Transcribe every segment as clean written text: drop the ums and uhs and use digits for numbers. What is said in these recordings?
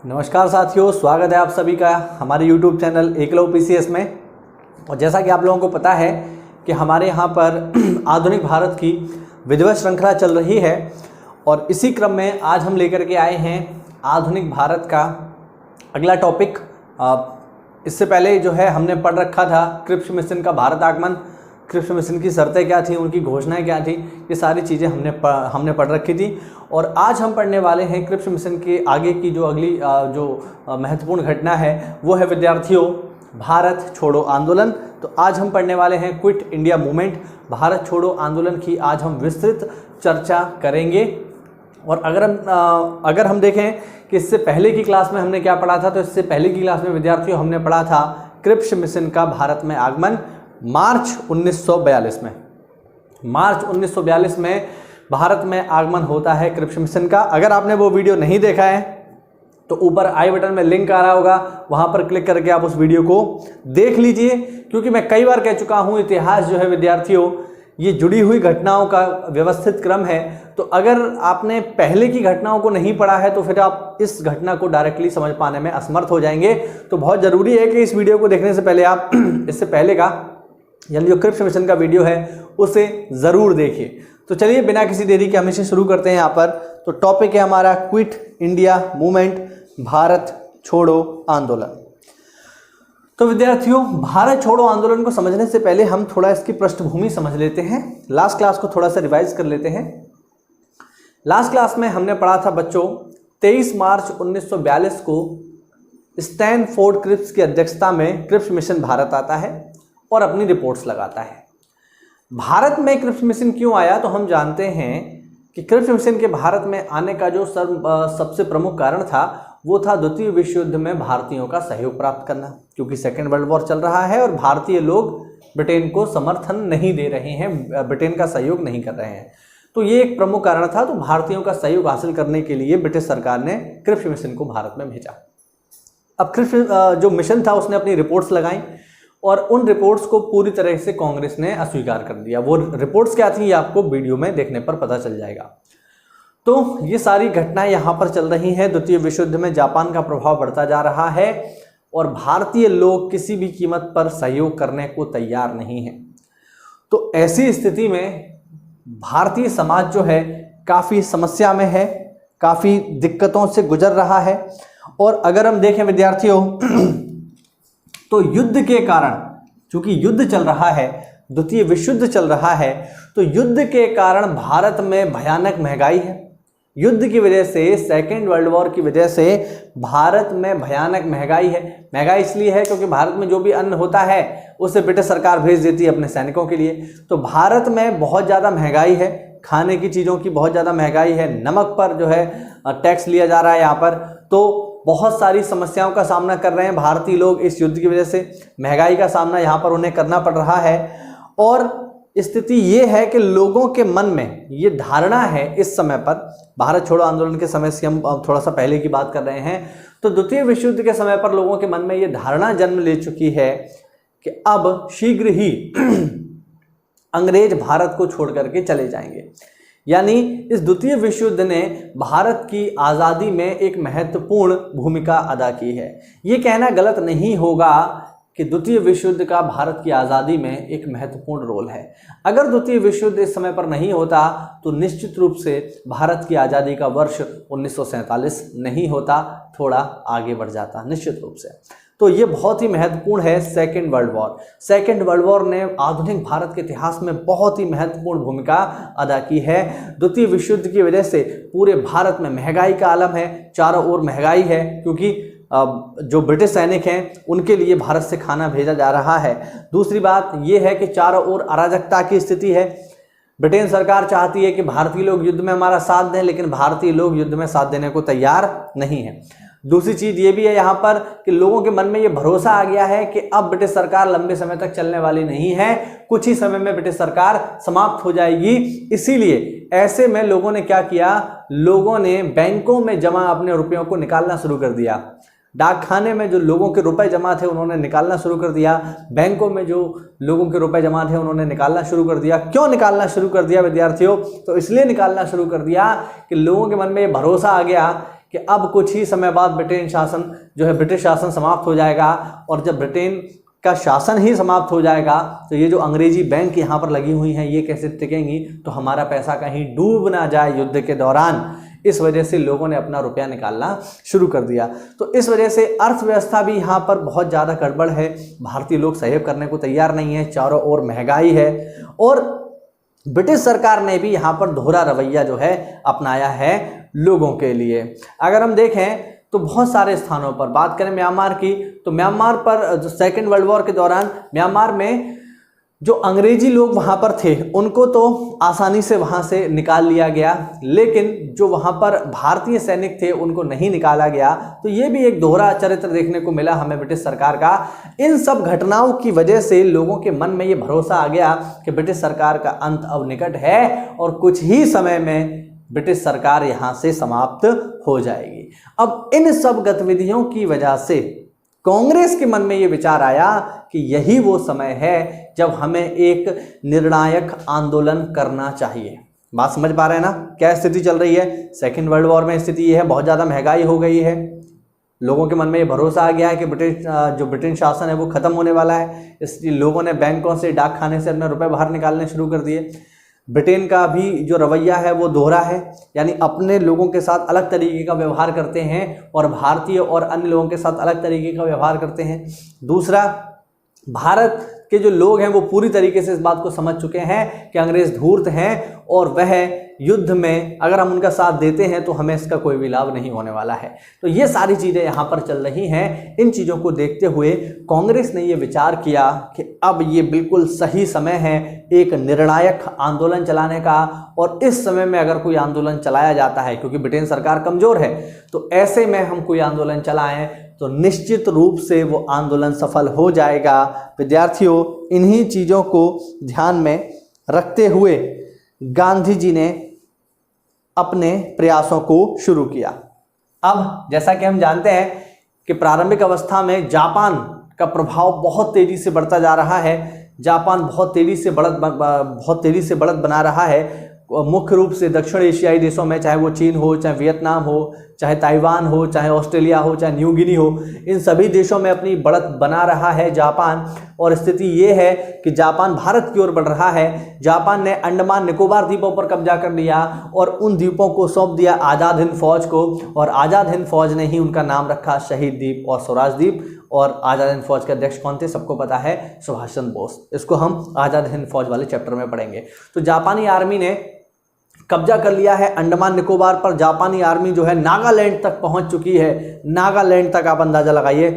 नमस्कार साथियों, स्वागत है आप सभी का हमारे YouTube चैनल एकलव्य पीसीएस में। और जैसा कि आप लोगों को पता है कि हमारे यहाँ पर आधुनिक भारत की विधिवत श्रृंखला चल रही है और इसी क्रम में आज हम लेकर के आए हैं आधुनिक भारत का अगला टॉपिक। इससे पहले जो है हमने पढ़ रखा था क्रिप्स मिशन का भारत आगमन, क्रिप्स मिशन की शर्तें क्या थी, उनकी घोषणाएं क्या थी, ये सारी चीज़ें हमने पढ़ रखी थी। और आज हम पढ़ने वाले हैं क्रिप्स मिशन के आगे की जो अगली महत्वपूर्ण घटना है वो है विद्यार्थियों भारत छोड़ो आंदोलन। तो आज हम पढ़ने वाले हैं क्विट इंडिया मूवमेंट, भारत छोड़ो आंदोलन की आज हम विस्तृत चर्चा करेंगे। और अगर हम देखें कि इससे पहले की क्लास में हमने क्या पढ़ा था, तो इससे पहले की क्लास में विद्यार्थियों हमने पढ़ा था क्रिप्स मिशन का भारत में आगमन मार्च 1942 में। मार्च 1942 में भारत में आगमन होता है क्रिप्स मिशन का। अगर आपने वो वीडियो नहीं देखा है तो ऊपर आई बटन में लिंक आ रहा होगा, वहां पर क्लिक करके आप उस वीडियो को देख लीजिए। क्योंकि मैं कई बार कह चुका हूं, इतिहास जो है विद्यार्थियों ये जुड़ी हुई घटनाओं का व्यवस्थित क्रम है। तो अगर आपने पहले की घटनाओं को नहीं पढ़ा है तो फिर आप इस घटना को डायरेक्टली समझ पाने में असमर्थ हो जाएंगे। तो बहुत जरूरी है कि इस वीडियो को देखने से पहले आप इससे पहले का यानी जो क्रिप्स मिशन का वीडियो है उसे ज़रूर देखिए। तो चलिए बिना किसी देरी के हम इसे शुरू करते हैं। यहाँ पर तो टॉपिक है हमारा क्विट इंडिया मूवमेंट, भारत छोड़ो आंदोलन। तो विद्यार्थियों भारत छोड़ो आंदोलन को समझने से पहले हम थोड़ा इसकी पृष्ठभूमि समझ लेते हैं। लास्ट क्लास को थोड़ा सा रिवाइज कर लेते हैं। लास्ट क्लास में हमने पढ़ा था बच्चों 23 मार्च 1942 को स्टैनफोर्ड क्रिप्स की अध्यक्षता में क्रिप्स मिशन भारत आता है और अपनी रिपोर्ट्स लगाता है। भारत में क्रिप्स मिशन क्यों आया, तो हम जानते हैं कि क्रिप्स मिशन के भारत में आने का जो सबसे प्रमुख कारण था वो था द्वितीय विश्व युद्ध में भारतीयों का सहयोग प्राप्त करना। क्योंकि सेकेंड वर्ल्ड वॉर चल रहा है और भारतीय लोग ब्रिटेन को समर्थन नहीं दे रहे हैं, ब्रिटेन का सहयोग नहीं कर रहे हैं। तो ये एक प्रमुख कारण था। तो भारतीयों का सहयोग हासिल करने के लिए ब्रिटिश सरकार ने क्रिप्स मिशन को भारत में भेजा। अब क्रिप्स जो मिशन था उसने अपनी रिपोर्ट्स लगाई और उन रिपोर्ट्स को पूरी तरह से कांग्रेस ने अस्वीकार कर दिया। वो रिपोर्ट्स क्या थी ये आपको वीडियो में देखने पर पता चल जाएगा। तो ये सारी घटनाएं यहाँ पर चल रही हैं। द्वितीय विश्व युद्ध में जापान का प्रभाव बढ़ता जा रहा है और भारतीय लोग किसी भी कीमत पर सहयोग करने को तैयार नहीं हैं। तो ऐसी स्थिति में भारतीय समाज जो है काफ़ी समस्या में है, काफ़ी दिक्कतों से गुजर रहा है। और अगर हम देखें विद्यार्थियों तो युद्ध के कारण, चूंकि युद्ध चल रहा है, द्वितीय विश्व युद्ध चल रहा है, तो युद्ध के कारण भारत में भयानक महंगाई है। युद्ध की वजह से, सेकेंड वर्ल्ड वॉर की वजह से भारत में भयानक महंगाई है। महंगाई इसलिए है क्योंकि भारत में जो भी अन्न होता है उसे ब्रिटिश सरकार भेज देती है अपने सैनिकों के लिए। तो भारत में बहुत ज़्यादा महंगाई है, खाने की चीज़ों की बहुत ज़्यादा महंगाई है, नमक पर जो है टैक्स लिया जा रहा है यहाँ पर। तो बहुत सारी समस्याओं का सामना कर रहे हैं भारतीय लोग इस युद्ध की वजह से। महंगाई का सामना यहाँ पर उन्हें करना पड़ रहा है। और स्थिति ये है कि लोगों के मन में ये धारणा है इस समय पर, भारत छोड़ो आंदोलन के समय से हम थोड़ा सा पहले की बात कर रहे हैं, तो द्वितीय विश्व युद्ध के समय पर लोगों के मन में ये धारणा जन्म ले चुकी है कि अब शीघ्र ही अंग्रेज भारत को छोड़ करके चले जाएंगे। यानी इस द्वितीय विश्व युद्ध ने भारत की आज़ादी में एक महत्वपूर्ण भूमिका अदा की है। ये कहना गलत नहीं होगा कि द्वितीय विश्व युद्ध का भारत की आज़ादी में एक महत्वपूर्ण रोल है। अगर द्वितीय विश्व युद्ध इस समय पर नहीं होता तो निश्चित रूप से भारत की आज़ादी का वर्ष 1947 नहीं होता, थोड़ा आगे बढ़ जाता निश्चित रूप से। तो ये बहुत ही महत्वपूर्ण है second world war. Second world war ने आधुनिक भारत के इतिहास में बहुत ही महत्वपूर्ण भूमिका अदा की है। द्वितीय विश्व युद्ध की वजह से पूरे भारत में महंगाई का आलम है, चारों ओर महंगाई है, क्योंकि जो ब्रिटिश सैनिक हैं उनके लिए भारत से खाना भेजा जा रहा है। दूसरी बात यह है कि चारों ओर अराजकता की स्थिति है। ब्रिटेन सरकार चाहती है कि भारतीय लोग युद्ध में हमारा साथ दें, लेकिन भारतीय लोग युद्ध में साथ देने को तैयार नहीं है। दूसरी चीज़ ये भी है यहाँ पर कि लोगों के मन में ये भरोसा आ गया है कि अब ब्रिटिश सरकार लंबे समय तक चलने वाली नहीं है, कुछ ही समय में ब्रिटिश सरकार समाप्त हो जाएगी। इसीलिए ऐसे में लोगों ने क्या किया, लोगों ने बैंकों में जमा अपने रुपयों को निकालना शुरू कर दिया। डाकखाने में जो लोगों के रुपए जमा थे उन्होंने निकालना शुरू कर दिया, बैंकों में जो लोगों के रुपए जमा थे उन्होंने निकालना शुरू कर दिया। क्यों निकालना शुरू कर दिया विद्यार्थियों? तो इसलिए निकालना शुरू कर दिया कि लोगों के मन में ये भरोसा आ गया कि कि अब कुछ ही समय बाद ब्रिटेन शासन जो है, ब्रिटिश शासन समाप्त हो जाएगा, और जब ब्रिटेन का शासन ही समाप्त हो जाएगा तो ये जो अंग्रेजी बैंक यहाँ पर लगी हुई हैं ये कैसे टिकेंगी, तो हमारा पैसा कहीं डूब ना जाए युद्ध के दौरान। इस वजह से लोगों ने अपना रुपया निकालना शुरू कर दिया। तो इस वजह से अर्थव्यवस्था भी यहाँ पर बहुत ज़्यादा गड़बड़ है। भारतीय लोग सहयोग करने को तैयार नहीं है, चारों ओर महंगाई है, और ब्रिटिश सरकार ने भी यहाँ पर दोहरा रवैया जो है अपनाया है लोगों के लिए। अगर हम देखें तो बहुत सारे स्थानों पर, बात करें म्यांमार की, तो म्यांमार पर जो सेकेंड वर्ल्ड वॉर के दौरान म्यांमार में जो अंग्रेजी लोग वहाँ पर थे उनको तो आसानी से वहाँ से निकाल लिया गया, लेकिन जो वहाँ पर भारतीय सैनिक थे उनको नहीं निकाला गया। तो ये भी एक दोहरा चरित्र देखने को मिला हमें ब्रिटिश सरकार का। इन सब घटनाओं की वजह से लोगों के मन में ये भरोसा आ गया कि ब्रिटिश सरकार का अंत अब निकट है और कुछ ही समय में ब्रिटिश सरकार यहाँ से समाप्त हो जाएगी। अब इन सब गतिविधियों की वजह से कांग्रेस के मन में ये विचार आया कि यही वो समय है जब हमें एक निर्णायक आंदोलन करना चाहिए। बात समझ पा रहे हैं ना, क्या स्थिति चल रही है? सेकेंड वर्ल्ड वॉर में स्थिति ये है, बहुत ज़्यादा महंगाई हो गई है, लोगों के मन में ये भरोसा आ गया है कि ब्रिटेन शासन है वो ख़त्म होने वाला है, इसलिए लोगों ने बैंकों से, डाक खाने से अपने रुपए बाहर निकालने शुरू कर दिए। ब्रिटेन का भी जो रवैया है वो दोहरा है, यानी अपने लोगों के साथ अलग तरीके का व्यवहार करते हैं और भारतीय और अन्य लोगों के साथ अलग तरीके का व्यवहार करते हैं। दूसरा, भारत के जो लोग हैं वो पूरी तरीके से इस बात को समझ चुके हैं कि अंग्रेज धूर्त हैं और वह युद्ध में अगर हम उनका साथ देते हैं तो हमें इसका कोई भी लाभ नहीं होने वाला है। तो ये सारी चीज़ें यहाँ पर चल रही हैं। इन चीज़ों को देखते हुए कांग्रेस ने ये विचार किया कि अब ये बिल्कुल सही समय है एक निर्णायक आंदोलन चलाने का, और इस समय में अगर कोई आंदोलन चलाया जाता है, क्योंकि ब्रिटेन सरकार कमज़ोर है, तो ऐसे में हम कोई आंदोलन चलाएं तो निश्चित रूप से वो आंदोलन सफल हो जाएगा। विद्यार्थियों, इन्हीं चीज़ों को ध्यान में रखते हुए गांधी जी ने अपने प्रयासों को शुरू किया। अब जैसा कि हम जानते हैं कि प्रारंभिक अवस्था में जापान का प्रभाव बहुत तेज़ी से बढ़ता जा रहा है। जापान बहुत तेज़ी से बढ़त बना रहा है, मुख्य रूप से दक्षिण एशियाई देशों में, चाहे वो चीन हो, चाहे वियतनाम हो, चाहे ताइवान हो, चाहे ऑस्ट्रेलिया हो, चाहे न्यू गिनी हो, इन सभी देशों में अपनी बढ़त बना रहा है जापान। और स्थिति ये है कि जापान भारत की ओर बढ़ रहा है। जापान ने अंडमान निकोबार द्वीपों पर कब्जा कर लिया और उन द्वीपों को सौंप दिया आज़ाद हिंद फौज को, और आज़ाद हिंद फौज ने ही उनका नाम रखा शहीद द्वीप और स्वराज द्वीप। और आज़ाद हिंद फौज के अध्यक्ष कौन थे? सबको पता है, सुभाष चंद्र बोस। इसको हम आज़ाद हिंद फौज वाले चैप्टर में पढ़ेंगे। तो जापानी आर्मी ने कब्जा कर लिया है अंडमान निकोबार पर। जापानी आर्मी जो है नागालैंड तक पहुंच चुकी है, नागालैंड तक आप अंदाजा लगाइए,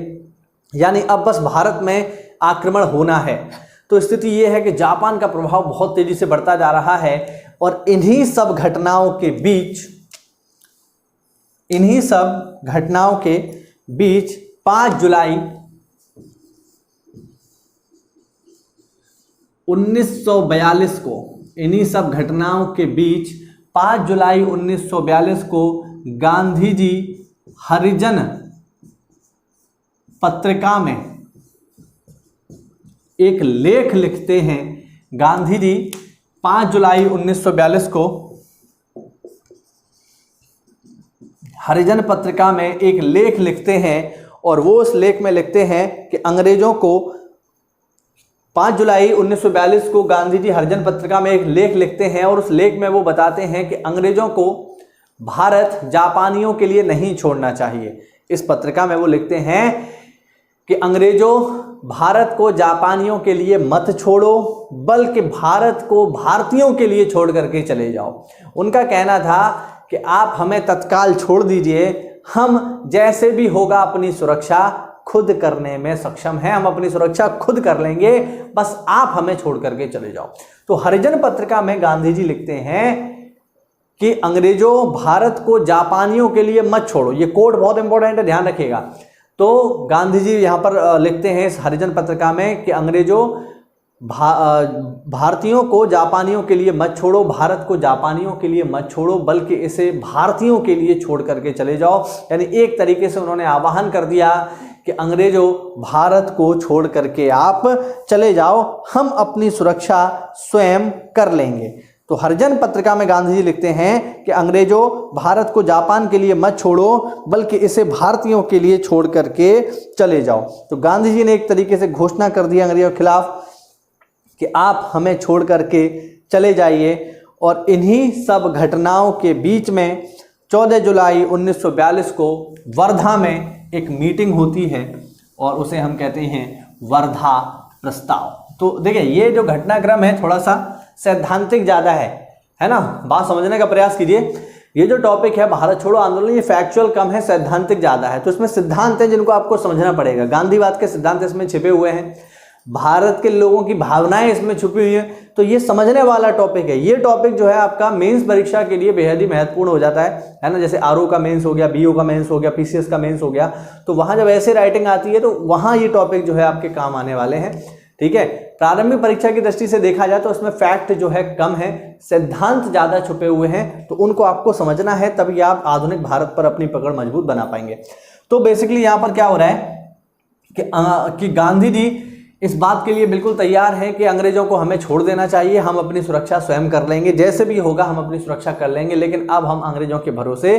यानी अब बस भारत में आक्रमण होना है। तो स्थिति ये है कि जापान का प्रभाव बहुत तेजी से बढ़ता जा रहा है, और इन्हीं सब घटनाओं के बीच 5 जुलाई 1942 को, इन्हीं सब घटनाओं के बीच 5 जुलाई 1942 को गांधी जी हरिजन पत्रिका में एक लेख लिखते हैं। गांधी जी 5 जुलाई 1942 को हरिजन पत्रिका में एक लेख लिखते हैं, और वो उस लेख में लिखते हैं कि अंग्रेजों को 5 जुलाई 1942 को गांधी जी हरिजन पत्रिका में एक लेख लिखते हैं, और उस लेख में वो बताते हैं कि अंग्रेजों को भारत जापानियों के लिए नहीं छोड़ना चाहिए। इस पत्रिका में वो लिखते हैं कि अंग्रेजों, भारत को जापानियों के लिए मत छोड़ो, बल्कि भारत को भारतीयों के लिए छोड़ करके चले जाओ। उनका कहना था कि आप हमें तत्काल छोड़ दीजिए, हम जैसे भी होगा अपनी सुरक्षा खुद करने में सक्षम हैं, हम अपनी सुरक्षा खुद कर लेंगे, बस आप हमें छोड़ करके चले जाओ। तो हरिजन पत्रिका में गांधी जी लिखते हैं कि अंग्रेजों, भारत को जापानियों के लिए मत छोड़ो। ये कोड बहुत इंपॉर्टेंट है, ध्यान रखिएगा। तो गांधी जी यहाँ पर लिखते हैं इस हरिजन पत्रिका में कि अंग्रेजों, भारतीयों को जापानियों के लिए मत छोड़ो, भारत को जापानियों के लिए मत छोड़ो, बल्कि इसे भारतीयों के लिए छोड़ करके चले जाओ। यानी एक तरीके से उन्होंने आह्वान कर दिया कि अंग्रेजों, भारत को छोड़ करके आप चले जाओ, हम अपनी सुरक्षा स्वयं कर लेंगे। तो हरिजन पत्रिका में गांधी जी लिखते हैं कि अंग्रेजों, भारत को जापान के लिए मत छोड़ो बल्कि इसे भारतीयों के लिए छोड़ करके चले जाओ। तो गांधी जी ने एक तरीके से घोषणा कर दी अंग्रेजों के खिलाफ कि आप हमें छोड़ करके चले जाइए। और इन्हीं सब घटनाओं के बीच में 14 जुलाई 1942 को वर्धा में एक मीटिंग होती है और उसे हम कहते हैं वर्धा प्रस्ताव। तो देखिए ये जो घटनाक्रम है थोड़ा सा सैद्धांतिक ज़्यादा है ना, बात समझने का प्रयास कीजिए। ये जो टॉपिक है भारत छोड़ो आंदोलन, ये फैक्चुअल कम है, सैद्धांतिक ज़्यादा है। तो इसमें सिद्धांत हैं जिनको आपको समझना पड़ेगा। गांधीवाद के सिद्धांत इसमें छिपे हुए हैं, भारत के लोगों की भावनाएं इसमें छुपी हुई हैं। तो ये समझने वाला टॉपिक है। ये टॉपिक जो है आपका मेंस परीक्षा के लिए बेहद ही महत्वपूर्ण हो जाता है ना। जैसे आरओ का मेंस हो गया, बीओ का मेंस हो गया, पीसीएस का मेंस हो गया, तो वहां जब ऐसे राइटिंग आती है तो वहां ये टॉपिक जो है आपके काम आने वाले हैं। ठीक है, प्रारंभिक परीक्षा की दृष्टि से देखा जाए तो उसमें फैक्ट जो है कम है, सिद्धांत ज्यादा छुपे हुए हैं, तो उनको आपको समझना है, तभी आप आधुनिक भारत पर अपनी पकड़ मजबूत बना पाएंगे। तो बेसिकली यहाँ पर क्या हो रहा है कि गांधी जी इस बात के लिए बिल्कुल तैयार हैं कि अंग्रेजों को हमें छोड़ देना चाहिए, हम अपनी सुरक्षा स्वयं कर लेंगे, जैसे भी होगा हम अपनी सुरक्षा कर लेंगे, लेकिन अब हम अंग्रेजों के भरोसे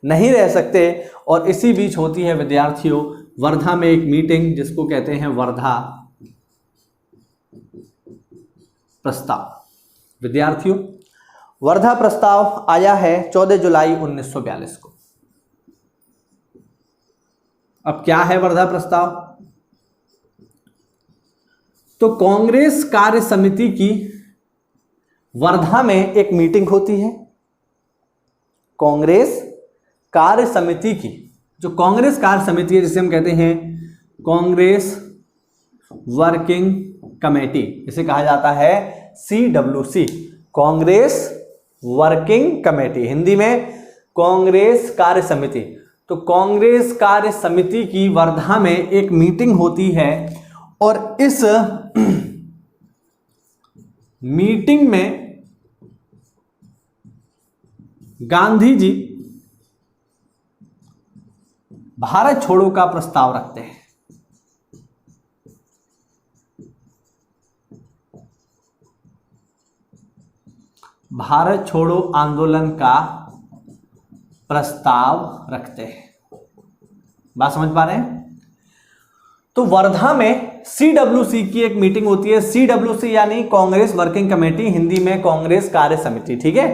नहीं रह सकते। और इसी बीच होती है विद्यार्थियों वर्धा में एक मीटिंग जिसको कहते हैं वर्धा प्रस्ताव। विद्यार्थियों वर्धा प्रस्ताव आया है 14 जुलाई 1942 को। अब क्या है वर्धा प्रस्ताव? तो कांग्रेस कार्य समिति की वर्धा में एक मीटिंग होती है। कांग्रेस कार्य समिति की, जो कांग्रेस कार्य समिति है जिसे हम कहते हैं कांग्रेस वर्किंग कमेटी, इसे कहा जाता है CWC, Congress working committee, Hindi में कांग्रेस कार्य समिति। तो कांग्रेस कार्य समिति की वर्धा में एक मीटिंग होती है और इस मीटिंग में गांधी जी भारत छोड़ो का प्रस्ताव रखते हैं। भारत छोड़ो आंदोलन का प्रस्ताव रखते हैं। बात समझ पा रहे हैं? तो वर्धा में CWC की एक मीटिंग होती है। CWC यानी कांग्रेस वर्किंग कमेटी, हिंदी में कांग्रेस कार्य समिति। ठीक है,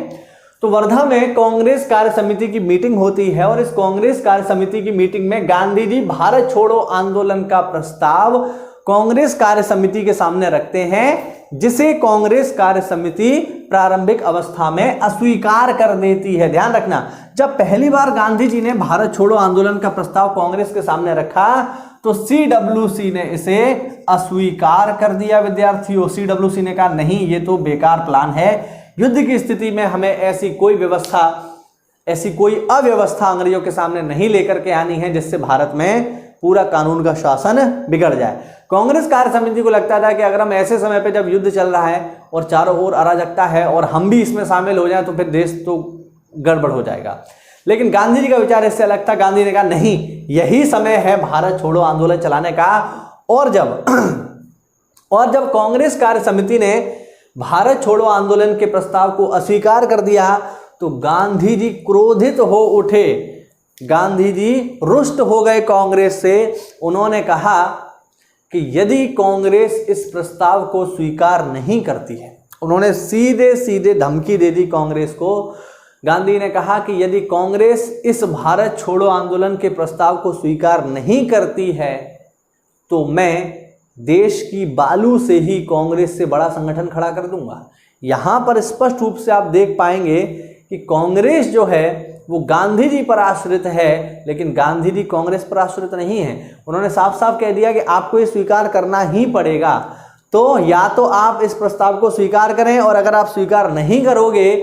तो वर्धा में कांग्रेस कार्य समिति की मीटिंग होती है और इस कांग्रेस कार्य समिति की मीटिंग में गांधी जी भारत छोड़ो आंदोलन का प्रस्ताव कांग्रेस कार्य समिति के सामने रखते हैं, जिसे कांग्रेस कार्य समिति प्रारंभिक अवस्था में अस्वीकार कर देती है। ध्यान रखना, जब पहली बार गांधी जी ने भारत छोड़ो आंदोलन का प्रस्ताव कांग्रेस के सामने रखा तो CWC ने इसे अस्वीकार कर दिया। विद्यार्थियों, CWC ने कहा नहीं, ये तो बेकार प्लान है, युद्ध की स्थिति में हमें ऐसी कोई अव्यवस्था अंग्रेजों के सामने नहीं लेकर के आनी है जिससे भारत में पूरा कानून का शासन बिगड़ जाए। कांग्रेस कार्य समिति को लगता था कि अगर हम ऐसे समय पे जब युद्ध चल रहा है और चारों ओर अराजकता है और हम भी इसमें शामिल हो जाएं तो फिर देश तो गड़बड़ हो जाएगा। लेकिन गांधी जी का विचार इससे अलग था। गांधी ने कहा नहीं, यही समय है भारत छोड़ो आंदोलन चलाने का। और जब कांग्रेस कार्य समिति ने भारत छोड़ो आंदोलन के प्रस्ताव को अस्वीकार कर दिया तो गांधी जी क्रोधित हो उठे, गांधी जी रुष्ट हो गए कांग्रेस से। उन्होंने कहा कि यदि कांग्रेस इस प्रस्ताव को स्वीकार नहीं करती है, उन्होंने सीधे सीधे धमकी दे दी कांग्रेस को। गांधी ने कहा कि यदि कांग्रेस इस भारत छोड़ो आंदोलन के प्रस्ताव को स्वीकार नहीं करती है तो मैं देश की बालू से ही कांग्रेस से बड़ा संगठन खड़ा कर दूंगा। यहां पर स्पष्ट रूप से आप देख पाएंगे कि कांग्रेस जो है वो गांधी जी पर आश्रित है, लेकिन गांधी जी कांग्रेस पर आश्रित नहीं है। उन्होंने साफ साफ कह दिया कि आपको ये स्वीकार करना ही पड़ेगा। तो या तो आप इस प्रस्ताव को स्वीकार करें और अगर आप स्वीकार नहीं करोगे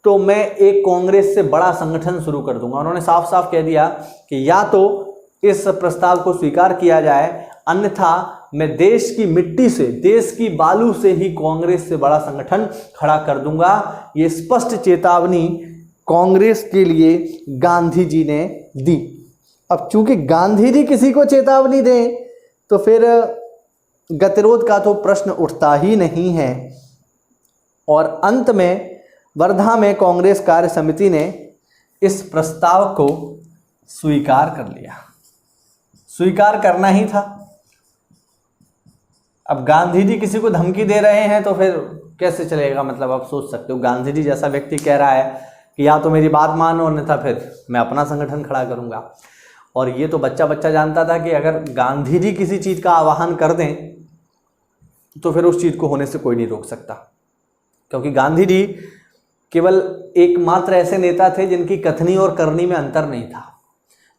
तो मैं एक कांग्रेस से बड़ा संगठन शुरू कर दूंगा। उन्होंने साफ साफ कह दिया कि या तो इस प्रस्ताव को स्वीकार किया जाए, अन्यथा मैं देश की मिट्टी से, देश की बालू से ही कांग्रेस से बड़ा संगठन खड़ा कर दूंगा। ये स्पष्ट चेतावनी कांग्रेस के लिए गांधी जी ने दी। अब चूंकि गांधी जी किसी को चेतावनी दें तो फिर गतिरोध का तो प्रश्न उठता ही नहीं है। और अंत में वर्धा में कांग्रेस कार्य समिति ने इस प्रस्ताव को स्वीकार कर लिया। स्वीकार करना ही था। अब गांधी जी किसी को धमकी दे रहे हैं तो फिर कैसे चलेगा? मतलब आप सोच सकते हो, गांधी जी जैसा व्यक्ति कह रहा है कि या तो मेरी बात मानो अन्यथा फिर मैं अपना संगठन खड़ा करूंगा। और ये तो बच्चा बच्चा जानता था कि अगर गांधी जी किसी चीज़ का आह्वान कर दें तो फिर उस चीज़ को होने से कोई नहीं रोक सकता, क्योंकि गांधी जी केवल एकमात्र ऐसे नेता थे जिनकी कथनी और करनी में अंतर नहीं था।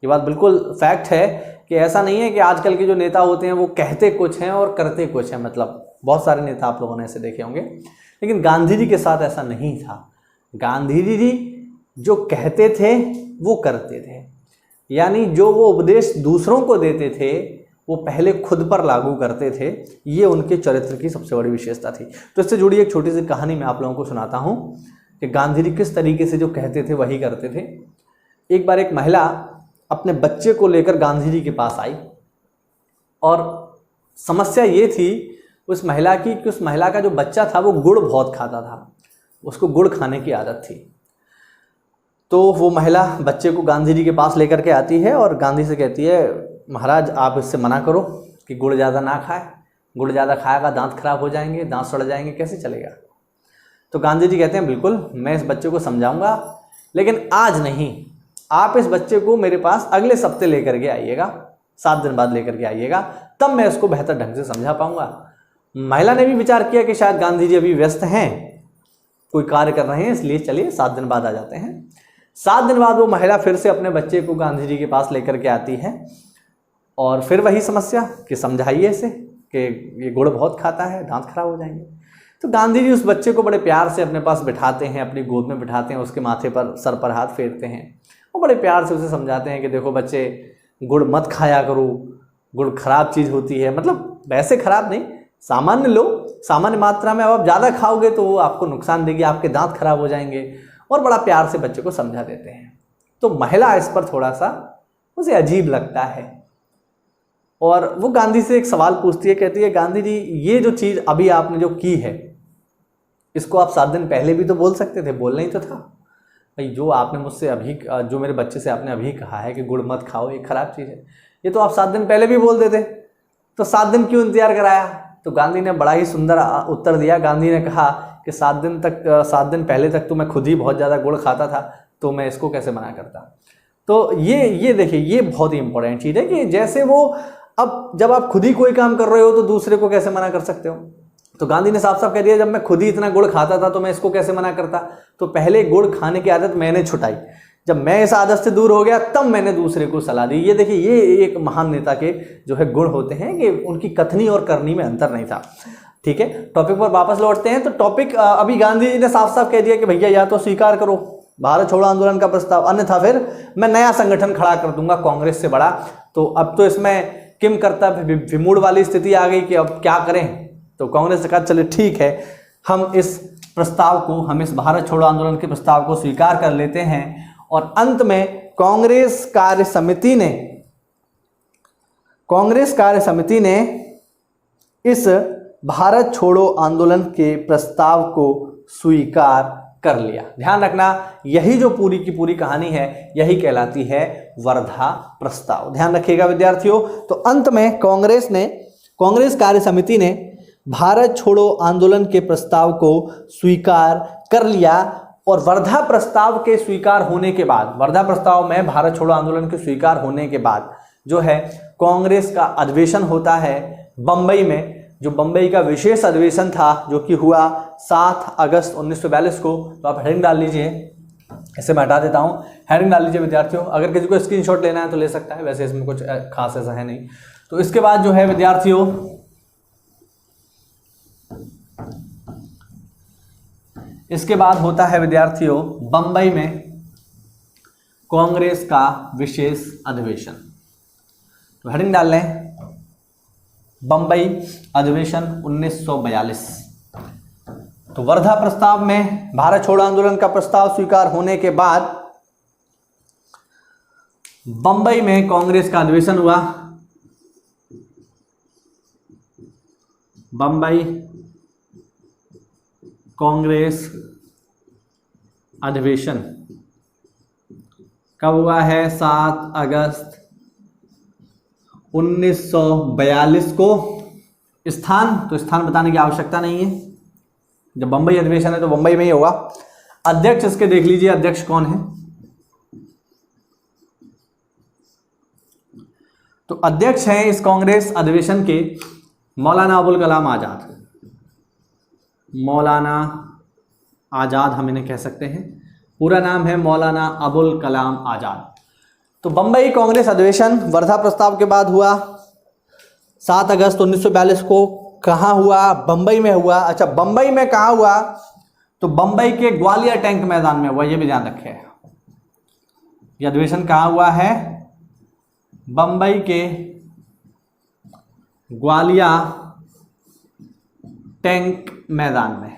ये बात बिल्कुल फैक्ट है कि ऐसा नहीं है कि आजकल के जो नेता होते हैं वो कहते कुछ हैं और करते कुछ हैं। मतलब बहुत सारे नेता आप लोगों ने ऐसे देखे होंगे, लेकिन गांधी जी के साथ ऐसा नहीं था। गांधी जी जो कहते थे वो करते थे, यानी जो वो उपदेश दूसरों को देते थे वो पहले खुद पर लागू करते थे। ये उनके चरित्र की सबसे बड़ी विशेषता थी। तो इससे जुड़ी एक छोटी सी कहानी मैं आप लोगों को सुनाता हूँ कि गांधी जी किस तरीके से जो कहते थे वही करते थे। एक बार एक महिला अपने बच्चे को लेकर गांधी जी के पास आई और समस्या ये थी उस महिला की कि उस महिला का जो बच्चा था वो गुड़ बहुत खाता था, उसको गुड़ खाने की आदत थी। तो वो महिला बच्चे को गांधी जी के पास लेकर के आती है और गांधी से कहती है, महाराज आप इससे मना करो कि गुड़ ज़्यादा ना खाए, गुड़ ज़्यादा खाएगा दांत खराब हो जाएंगे, दांत सड़ जाएंगे, कैसे चलेगा। तो गांधी जी कहते हैं बिल्कुल मैं इस बच्चे को समझाऊंगा, लेकिन आज नहीं, आप इस बच्चे को मेरे पास अगले सप्ते लेकर के आइएगा, 7 दिन बाद लेकर के आइएगा, तब मैं उसको बेहतर ढंग से समझा पाऊंगा। महिला ने भी विचार किया कि शायद गांधी जी अभी व्यस्त हैं, कोई कार्य कर रहे हैं, इसलिए चलिए 7 दिन बाद आ जाते हैं। 7 दिन बाद वो महिला फिर से अपने बच्चे को गांधी जी के पास लेकर के आती है और फिर वही समस्या कि समझाइए इसे कि ये गुड़ बहुत खाता है, दांत खराब हो जाएंगे। तो गांधी जी उस बच्चे को बड़े प्यार से अपने पास बिठाते हैं, अपनी गोद में बिठाते हैं, उसके माथे पर सर पर हाथ फेरते हैं और बड़े प्यार से उसे समझाते हैं कि देखो बच्चे, गुड़ मत खाया करो, गुड़ खराब चीज़ होती है। मतलब वैसे खराब नहीं, सामान्य लो, सामान्य मात्रा में। अब आप ज़्यादा खाओगे तो वो आपको नुकसान देगी, आपके दांत खराब हो जाएंगे, और बड़ा प्यार से बच्चे को समझा देते हैं। तो महिला इस पर थोड़ा सा उसे अजीब लगता है और वो गांधी से एक सवाल पूछती है, कहती है गांधी जी ये जो चीज़ अभी आपने जो की है इसको आप 7 दिन पहले भी तो बोल सकते थे, बोलना ही तो था। भाई जो आपने मुझसे अभी, जो मेरे बच्चे से आपने अभी कहा है कि गुड़ मत खाओ, ये खराब चीज़ है, ये तो आप 7 दिन पहले भी बोल देते, तो 7 दिन क्यों इंतजार कराया। तो गांधी ने बड़ा ही सुंदर उत्तर दिया। गांधी ने कहा कि 7 दिन पहले तक तो मैं खुद ही बहुत ज़्यादा गुड़ खाता था, तो मैं इसको कैसे मना करता। तो ये देखिए, ये बहुत ही इंपॉर्टेंट चीज़ है कि जैसे वो, अब जब आप खुद ही कोई काम कर रहे हो तो दूसरे को कैसे मना कर सकते हो। तो गांधी ने साफ साफ कह दिया, जब मैं खुद ही इतना गुड़ खाता था तो मैं इसको कैसे मना करता। तो पहले गुड़ खाने की आदत मैंने छुटाई, जब मैं इस आदत से दूर हो गया तब मैंने दूसरे को सलाह दी। ये देखिए, ये एक महान नेता के जो है गुण होते हैं कि उनकी कथनी और करनी में अंतर नहीं था। ठीक है, टॉपिक पर वापस लौटते हैं। तो टॉपिक अभी गांधी जी ने साफ साफ कह दिया कि भैया या तो स्वीकार करो भारत छोड़ो आंदोलन का प्रस्ताव, अन्यथा फिर मैं नया संगठन खड़ा कर दूंगा कांग्रेस से बड़ा। तो अब तो इसमें किम कर्तव्य विमूढ़ वाली स्थिति आ गई कि अब क्या करें। तो कांग्रेस ने कहा चले ठीक है, हम इस प्रस्ताव को, हम इस भारत छोड़ो आंदोलन के प्रस्ताव को स्वीकार कर लेते हैं। और अंत में कांग्रेस कार्य समिति ने इस भारत छोड़ो आंदोलन के प्रस्ताव को स्वीकार कर लिया। ध्यान रखना, यही जो पूरी की पूरी कहानी है यही कहलाती है वर्धा प्रस्ताव। ध्यान रखिएगा विद्यार्थियों। तो अंत में कांग्रेस कार्य समिति ने भारत छोड़ो आंदोलन के प्रस्ताव को स्वीकार कर लिया। और वर्धा प्रस्ताव के स्वीकार होने के बाद, वर्धा प्रस्ताव में भारत छोड़ो आंदोलन के स्वीकार होने के बाद जो है कांग्रेस का अधिवेशन होता है बंबई में, जो बंबई का विशेष अधिवेशन था, जो कि हुआ 7 अगस्त 1942 को। तो आप हेडिंग डाल लीजिए, इसे मैं हटा देता हूँ, हेडिंग डाल लीजिए विद्यार्थियों। अगर किसी को स्क्रीनशॉट लेना है तो ले सकता है, वैसे इसमें कुछ खास ऐसा है नहीं। तो इसके बाद जो है विद्यार्थियों, इसके बाद होता है विद्यार्थियों बंबई में कांग्रेस का विशेष अधिवेशन। तो हेडिंग डाल लें, बंबई अधिवेशन 1942। तो वर्धा प्रस्ताव में भारत छोड़ो आंदोलन का प्रस्ताव स्वीकार होने के बाद बंबई में कांग्रेस का अधिवेशन हुआ। बंबई कांग्रेस अधिवेशन कब हुआ है? 7 अगस्त 1942 को। स्थान, तो स्थान बताने की आवश्यकता नहीं है, जब बंबई अधिवेशन है तो बंबई में ही होगा। अध्यक्ष इसके देख लीजिए, अध्यक्ष कौन है? तो अध्यक्ष हैं इस कांग्रेस अधिवेशन के मौलाना अबुल कलाम आजाद। मौलाना आजाद हम इन्हें कह सकते हैं, पूरा नाम है मौलाना अबुल कलाम आजाद। तो बंबई कांग्रेस अधिवेशन वर्धा प्रस्ताव के बाद हुआ 7 अगस्त 1942 को। कहाँ हुआ? बंबई में हुआ। अच्छा, बंबई में कहाँ हुआ? तो बंबई के ग्वालियर टैंक मैदान में हुआ, ये भी ध्यान रखें। यह अधिवेशन कहाँ हुआ है? बंबई के ग्वालियर टैंक मैदान में।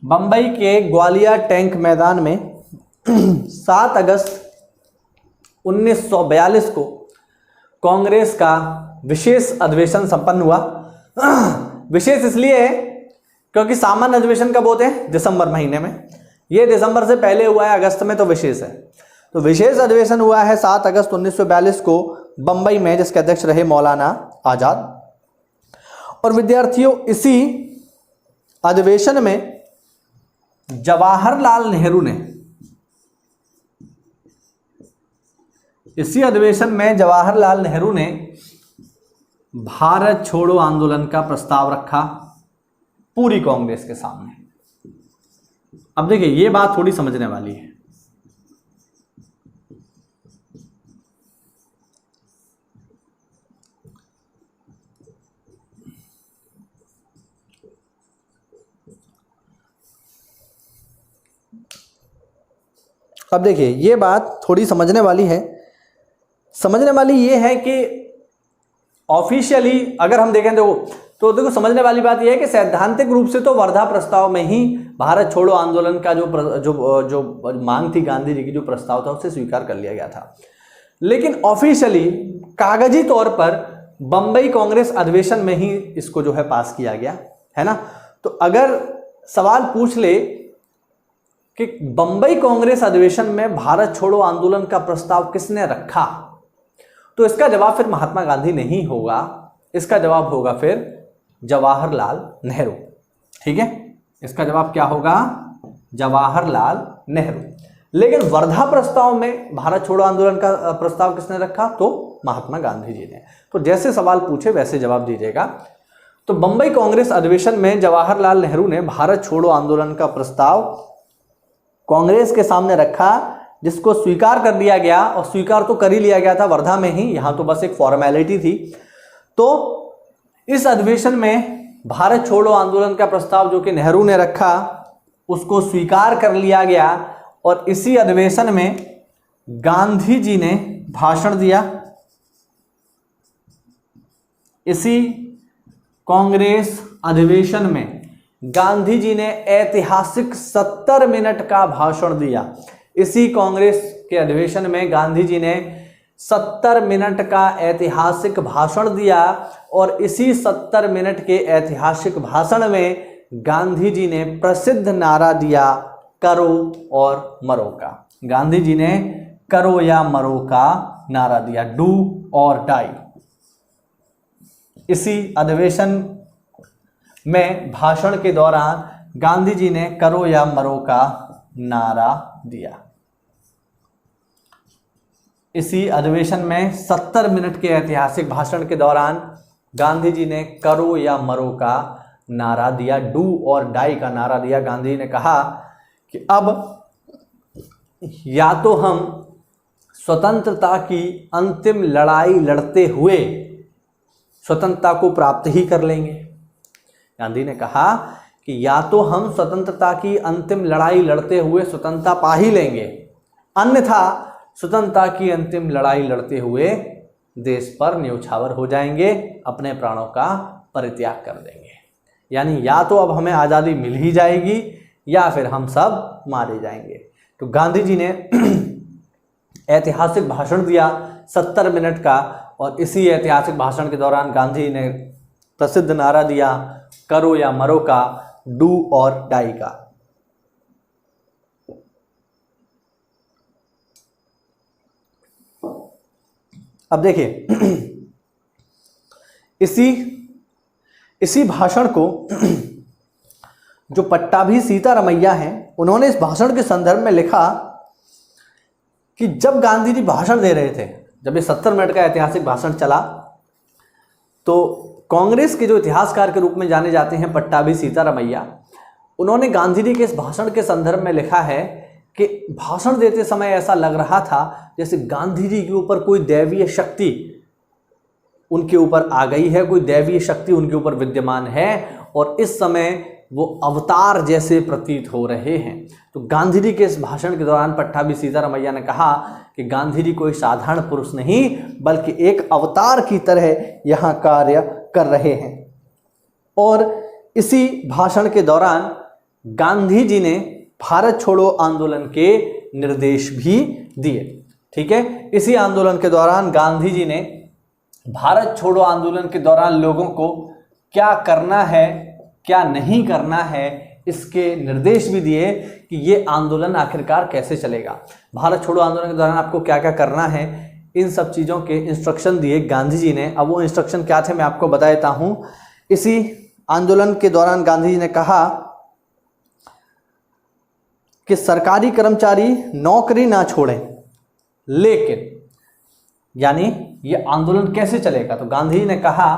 बंबई के ग्वालियर टैंक मैदान में 7 अगस्त 1942 को कांग्रेस का विशेष अधिवेशन संपन्न हुआ। विशेष इसलिए है क्योंकि सामान्य अधिवेशन कब होते हैं? दिसंबर महीने में। ये दिसंबर से पहले हुआ है, अगस्त में तो विशेष है। तो विशेष अधिवेशन हुआ है 7 अगस्त 1942 को बंबई में, जिसके अध्यक्ष रहे मौलाना आजाद। और विद्यार्थियों, इसी अधिवेशन में जवाहरलाल नेहरू ने, इसी अधिवेशन में जवाहरलाल नेहरू ने भारत छोड़ो आंदोलन का प्रस्ताव रखा पूरी कांग्रेस के सामने। अब देखिए, ये बात थोड़ी समझने वाली है। अब देखिए, ये बात थोड़ी समझने वाली है। समझने वाली ये है कि ऑफिशियली अगर हम देखें तो देखो समझने वाली बात यह है कि सैद्धांतिक रूप से तो वर्धा प्रस्ताव में ही भारत छोड़ो आंदोलन का जो मांग थी, गांधी जी की जो प्रस्ताव था, उसे स्वीकार कर लिया गया था। लेकिन ऑफिशियली कागजी तौर पर बंबई कांग्रेस अधिवेशन में ही इसको जो है पास किया गया है ना। तो अगर सवाल पूछ ले कि बंबई कांग्रेस अधिवेशन में भारत छोड़ो आंदोलन का प्रस्ताव किसने रखा, तो इसका जवाब फिर महात्मा गांधी नहीं होगा, इसका जवाब होगा फिर जवाहरलाल नेहरू। ठीक है, इसका जवाब क्या होगा? जवाहरलाल नेहरू। लेकिन वर्धा प्रस्ताव में भारत छोड़ो आंदोलन का प्रस्ताव किसने रखा? तो महात्मा गांधी जी ने। तो जैसे सवाल पूछे वैसे जवाब दीजिएगा। तो बंबई कांग्रेस अधिवेशन में जवाहरलाल नेहरू ने भारत छोड़ो आंदोलन का प्रस्ताव कांग्रेस के सामने रखा, जिसको स्वीकार कर लिया गया। और स्वीकार तो कर ही लिया गया था वर्धा में ही, यहां तो बस एक फॉर्मेलिटी थी। तो इस अधिवेशन में भारत छोड़ो आंदोलन का प्रस्ताव जो कि नेहरू ने रखा, उसको स्वीकार कर लिया गया। और इसी अधिवेशन में गांधी जी ने भाषण दिया। इसी कांग्रेस अधिवेशन में गांधी जी ने ऐतिहासिक 70 मिनट का भाषण दिया। इसी कांग्रेस के अधिवेशन में गांधी जी ने 70 मिनट का ऐतिहासिक भाषण दिया। और इसी 70 मिनट के ऐतिहासिक भाषण में गांधी जी ने प्रसिद्ध नारा दिया, करो और मरो का। गांधी जी ने करो या मरो का नारा दिया, डू और डाई। इसी अधिवेशन में भाषण के दौरान गांधी जी ने करो या मरो का नारा दिया। इसी अधिवेशन में 70 मिनट के ऐतिहासिक भाषण के दौरान गांधी जी ने करो या मरो का नारा दिया, डू और डाई का नारा दिया। गांधी जी ने कहा कि अब या तो हम स्वतंत्रता की अंतिम लड़ाई लड़ते हुए स्वतंत्रता को प्राप्त ही कर लेंगे। गांधी ने कहा कि या तो हम स्वतंत्रता की अंतिम लड़ाई लड़ते हुए स्वतंत्रता पा ही लेंगे, अन्यथा स्वतंत्रता की अंतिम लड़ाई लड़ते हुए देश पर न्यौछावर हो जाएंगे, अपने प्राणों का परित्याग कर देंगे। यानी या तो अब हमें आज़ादी मिल ही जाएगी या फिर हम सब मारे जाएंगे। तो गांधी जी ने ऐतिहासिक भाषण दिया 70 मिनट का। और इसी ऐतिहासिक भाषण के दौरान गांधी ने प्रसिद्ध नारा दिया, करो या मरो का, डू और डाई का। अब देखिए इसी भाषण को जो पट्टाभी सीतारमैया हैं उन्होंने इस भाषण के संदर्भ में लिखा कि जब गांधी जी भाषण दे रहे थे, जब ये 70 मिनट का ऐतिहासिक भाषण चला, तो कांग्रेस के जो इतिहासकार के रूप में जाने जाते हैं पट्टाभी सीतारमैया, उन्होंने गांधी जी के इस भाषण के संदर्भ में लिखा है कि भाषण देते समय ऐसा लग रहा था जैसे गांधी जी के ऊपर कोई दैवीय शक्ति उनके ऊपर आ गई है, कोई दैवीय शक्ति उनके ऊपर विद्यमान है और इस समय वो अवतार जैसे प्रतीत हो रहे हैं। तो गांधी जी के इस भाषण के दौरान पट्टाभी सीतारमैया ने कहा कि गांधी जी कोई साधारण पुरुष नहीं बल्कि एक अवतार की तरह यहाँ कार्य कर रहे हैं। और इसी भाषण के दौरान गांधी जी ने भारत छोड़ो आंदोलन के निर्देश भी दिए। ठीक है, इसी आंदोलन के दौरान गांधी जी ने भारत छोड़ो आंदोलन के दौरान लोगों को क्या करना है क्या नहीं करना है इसके निर्देश भी दिए कि ये आंदोलन आखिरकार कैसे चलेगा। भारत छोड़ो आंदोलन के दौरान आपको क्या क्या करना है, इन सब चीज़ों के इंस्ट्रक्शन दिए गांधी जी ने। अब वो इंस्ट्रक्शन क्या थे मैं आपको बता देता हूँ। इसी आंदोलन के दौरान गांधी जी ने कहा कि सरकारी कर्मचारी नौकरी ना छोड़ें, लेकिन यानी ये आंदोलन कैसे चलेगा, तो गांधी जी ने कहा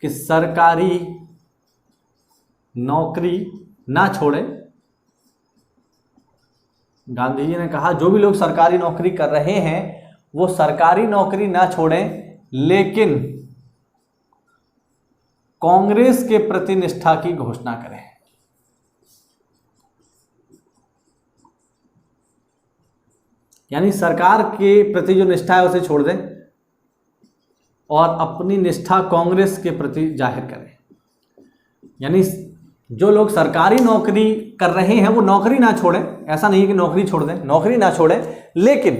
कि सरकारी नौकरी ना छोड़े। गांधी जी ने कहा जो भी लोग सरकारी नौकरी कर रहे हैं वो सरकारी नौकरी ना छोड़ें, लेकिन कांग्रेस के प्रति निष्ठा की घोषणा करें। यानी सरकार के प्रति जो निष्ठा है उसे छोड़ दें और अपनी निष्ठा कांग्रेस के प्रति जाहिर करें। यानी जो लोग सरकारी नौकरी कर रहे हैं वो नौकरी ना छोड़ें, ऐसा नहीं है कि नौकरी छोड़ दें, नौकरी ना छोड़ें, लेकिन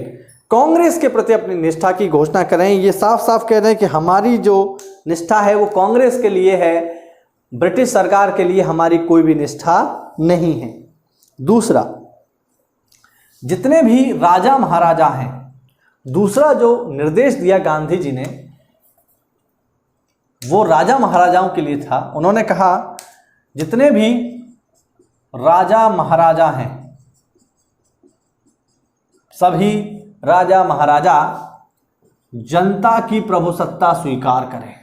कांग्रेस के प्रति अपनी निष्ठा की घोषणा करें। ये साफ साफ कह रहे हैं कि हमारी जो निष्ठा है वो कांग्रेस के लिए है, ब्रिटिश सरकार के लिए हमारी कोई भी निष्ठा नहीं है। दूसरा, जितने भी राजा महाराजा हैं, दूसरा जो निर्देश दिया गांधी जी ने वो राजा महाराजाओं के लिए था। उन्होंने कहा जितने भी राजा महाराजा हैं, सभी राजा महाराजा जनता की प्रभुसत्ता स्वीकार करें।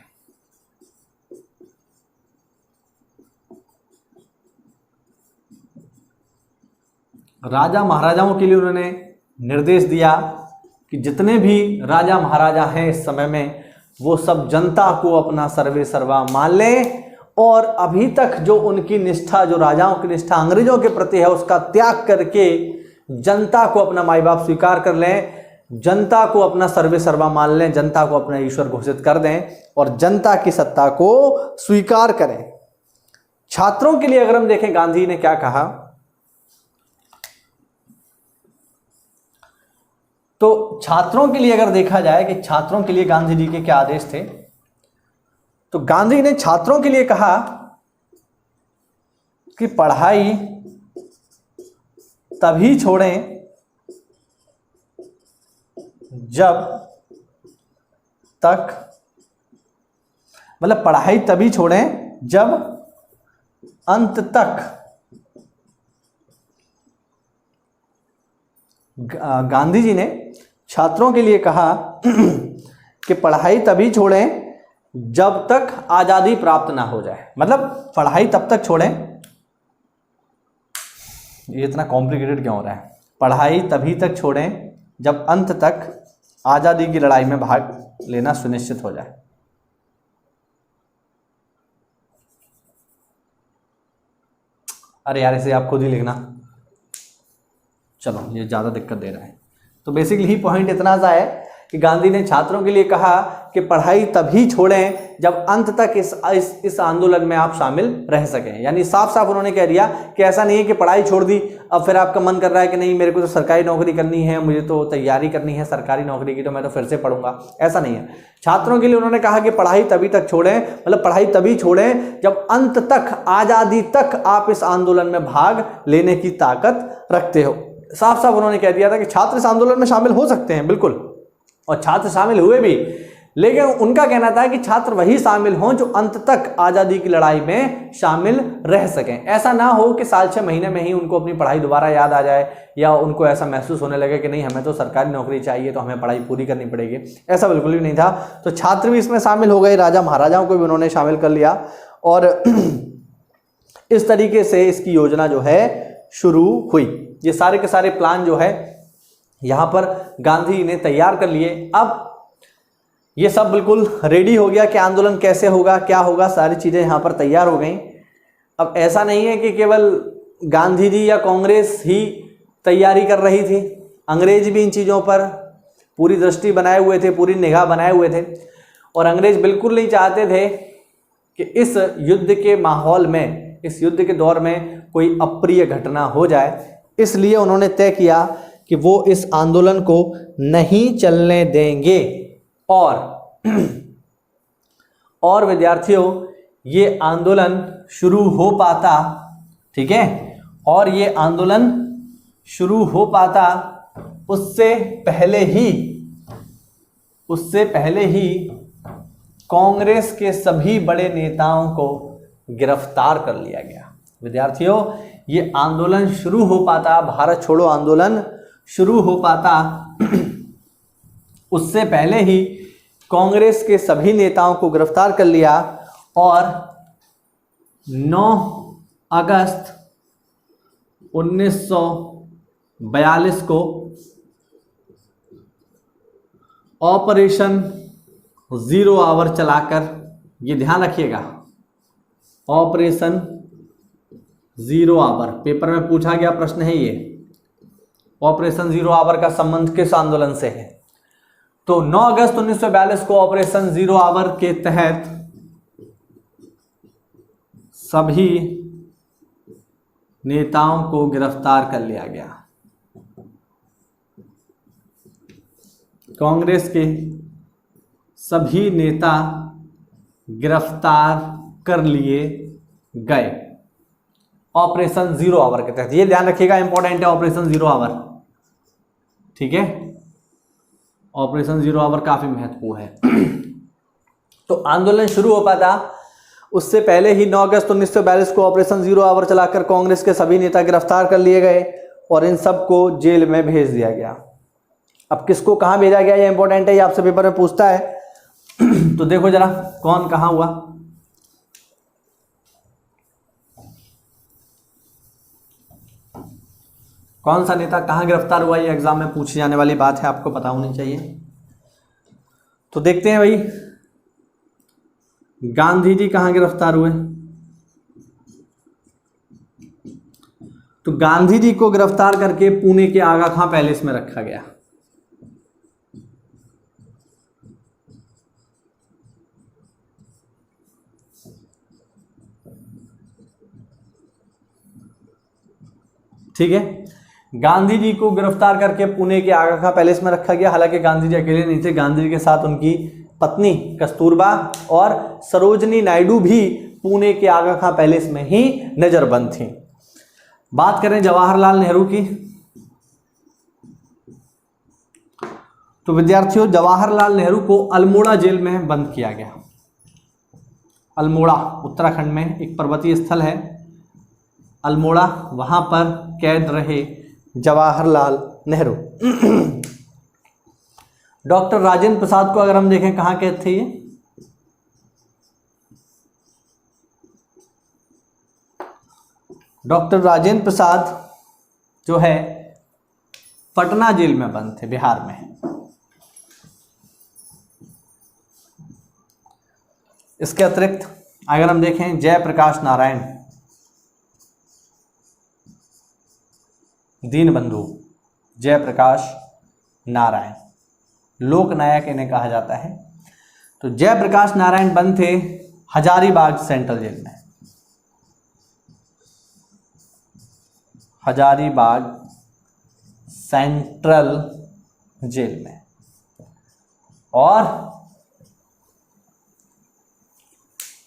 राजा महाराजाओं के लिए उन्होंने निर्देश दिया कि जितने भी राजा महाराजा हैं इस समय में वो सब जनता को अपना सर्वे सर्वा मान लें और अभी तक जो उनकी निष्ठा, जो राजाओं की निष्ठा अंग्रेजों के प्रति है, उसका त्याग करके जनता को अपना माई बाप स्वीकार कर लें, जनता को अपना सर्वे सर्वा मान लें, जनता को अपना ईश्वर घोषित कर दें और जनता की सत्ता को स्वीकार करें। छात्रों के लिए अगर हम देखें गांधी ने क्या कहा, तो छात्रों के लिए अगर देखा जाए कि छात्रों के लिए गांधी जी के क्या आदेश थे, तो गांधी ने छात्रों के लिए कहा कि पढ़ाई तभी छोड़ें जब तक, मतलब पढ़ाई तभी छोड़ें जब अंत तक गांधी जी ने छात्रों के लिए कहा कि पढ़ाई तभी छोड़ें जब तक आज़ादी प्राप्त ना हो जाए। मतलब पढ़ाई तब तक छोड़ें, ये इतना कॉम्प्लिकेटेड क्यों हो रहा है, पढ़ाई तभी तक छोड़ें जब अंत तक आज़ादी की लड़ाई में भाग लेना सुनिश्चित हो जाए। अरे यार इसे आप खुद ही लिखना, चलो ये ज़्यादा दिक्कत दे रहा है। तो बेसिकली ही पॉइंट इतना सा है कि गांधी ने छात्रों के लिए कहा कि पढ़ाई तभी छोड़ें जब अंत तक इस आंदोलन में आप शामिल रह सकें। यानी साफ साफ उन्होंने कह दिया कि ऐसा नहीं है कि पढ़ाई छोड़ दी अब फिर आपका मन कर रहा है कि नहीं मेरे को तो सरकारी नौकरी करनी है, मुझे तो तैयारी करनी है सरकारी नौकरी की, तो मैं तो फिर से पढ़ूंगा, ऐसा नहीं है। छात्रों के लिए उन्होंने कहा कि पढ़ाई तभी तक छोड़ें, मतलब पढ़ाई तभी छोड़ें जब अंत तक, आज़ादी तक आप इस आंदोलन में भाग लेने की ताकत रखते हो। साफ साफ उन्होंने कह दिया था कि छात्र इस आंदोलन में शामिल हो सकते हैं, बिल्कुल और छात्र शामिल हुए भी, लेकिन उनका कहना था कि छात्र वही शामिल हों जो अंत तक आज़ादी की लड़ाई में शामिल रह सकें। ऐसा ना हो कि साल 6 महीने में ही उनको अपनी पढ़ाई दोबारा याद आ जाए या उनको ऐसा महसूस होने लगे कि नहीं हमें तो सरकारी नौकरी चाहिए तो हमें पढ़ाई पूरी करनी पड़ेगी। ऐसा बिल्कुल भी नहीं था। तो छात्र भी इसमें शामिल हो गए, राजा महाराजाओं को भी उन्होंने शामिल कर लिया और इस तरीके से इसकी योजना जो है शुरू हुई। ये सारे के सारे प्लान जो है यहाँ पर गांधी ने तैयार कर लिए। अब ये सब बिल्कुल रेडी हो गया कि आंदोलन कैसे होगा, क्या होगा, सारी चीज़ें यहाँ पर तैयार हो गई। अब ऐसा नहीं है कि केवल गांधी जी या कांग्रेस ही तैयारी कर रही थी, अंग्रेज भी इन चीज़ों पर पूरी दृष्टि बनाए हुए थे, पूरी निगाह बनाए हुए थे। और अंग्रेज बिल्कुल नहीं चाहते थे कि इस युद्ध के माहौल में, इस युद्ध के दौर में कोई अप्रिय घटना हो जाए। इसलिए उन्होंने तय किया कि वो इस आंदोलन को नहीं चलने देंगे। और विद्यार्थियों, ये आंदोलन शुरू हो पाता, ठीक है, और ये आंदोलन शुरू हो पाता उससे पहले ही कांग्रेस के सभी बड़े नेताओं को गिरफ्तार कर लिया गया। विद्यार्थियों, ये आंदोलन शुरू हो पाता, भारत छोड़ो आंदोलन शुरू हो पाता उससे पहले ही कांग्रेस के सभी नेताओं को गिरफ्तार कर लिया और 9 अगस्त 1942 को ऑपरेशन जीरो आवर चलाकर, ये ध्यान रखिएगा, ऑपरेशन जीरो आवर, पेपर में पूछा गया प्रश्न है ये, ऑपरेशन जीरो आवर का संबंध किस आंदोलन से है? तो 9 अगस्त 1942 को ऑपरेशन जीरो आवर के तहत सभी नेताओं को गिरफ्तार कर लिया गया। कांग्रेस के सभी नेता गिरफ्तार कर लिए गए ऑपरेशन जीरो आवर के तहत। ये ध्यान रखिएगा, इंपॉर्टेंट है ऑपरेशन जीरो आवर, ठीक है, ऑपरेशन जीरो आवर काफी महत्वपूर्ण है। तो आंदोलन शुरू हो पाता उससे पहले ही 9 अगस्त 1942 को ऑपरेशन जीरो आवर चलाकर कांग्रेस के सभी नेता गिरफ्तार कर लिए गए और इन सबको जेल में भेज दिया गया। अब किसको कहां भेजा गया, ये इंपॉर्टेंट है, ये आपसे पेपर में पूछता है। तो देखो जरा कौन कहां हुआ। कौन सा नेता कहां गिरफ्तार हुआ, ये एग्जाम में पूछी जाने वाली बात है, आपको पता होनी चाहिए। तो देखते हैं भाई, गांधी जी कहां गिरफ्तार हुए। तो गांधी जी को गिरफ्तार करके पुणे के आगा खां पैलेस में रखा गया। ठीक है, गांधी जी को गिरफ्तार करके पुणे के आगा खां पैलेस में रखा गया। हालांकि गांधी जी अकेले नहीं थे, गांधी जी के साथ उनकी पत्नी कस्तूरबा और सरोजनी नायडू भी पुणे के आगा खां पैलेस में ही नजरबंद थी। बात करें जवाहरलाल नेहरू की, तो विद्यार्थियों जवाहरलाल नेहरू को अल्मोड़ा जेल में बंद किया गया। अल्मोड़ा उत्तराखंड में एक पर्वतीय स्थल है अल्मोड़ा, वहां पर कैद रहे जवाहरलाल नेहरू। डॉक्टर राजेंद्र प्रसाद को अगर हम देखें कहां कैद थे ये, डॉक्टर राजेंद्र प्रसाद जो है पटना जेल में बंद थे, बिहार में। इसके अतिरिक्त अगर हम देखें जयप्रकाश नारायण, दीनबंधु जयप्रकाश नारायण, लोकनायक इन्हें कहा जाता है। तो जयप्रकाश नारायण बंद थे हजारीबाग सेंट्रल जेल में, हजारीबाग सेंट्रल जेल में। और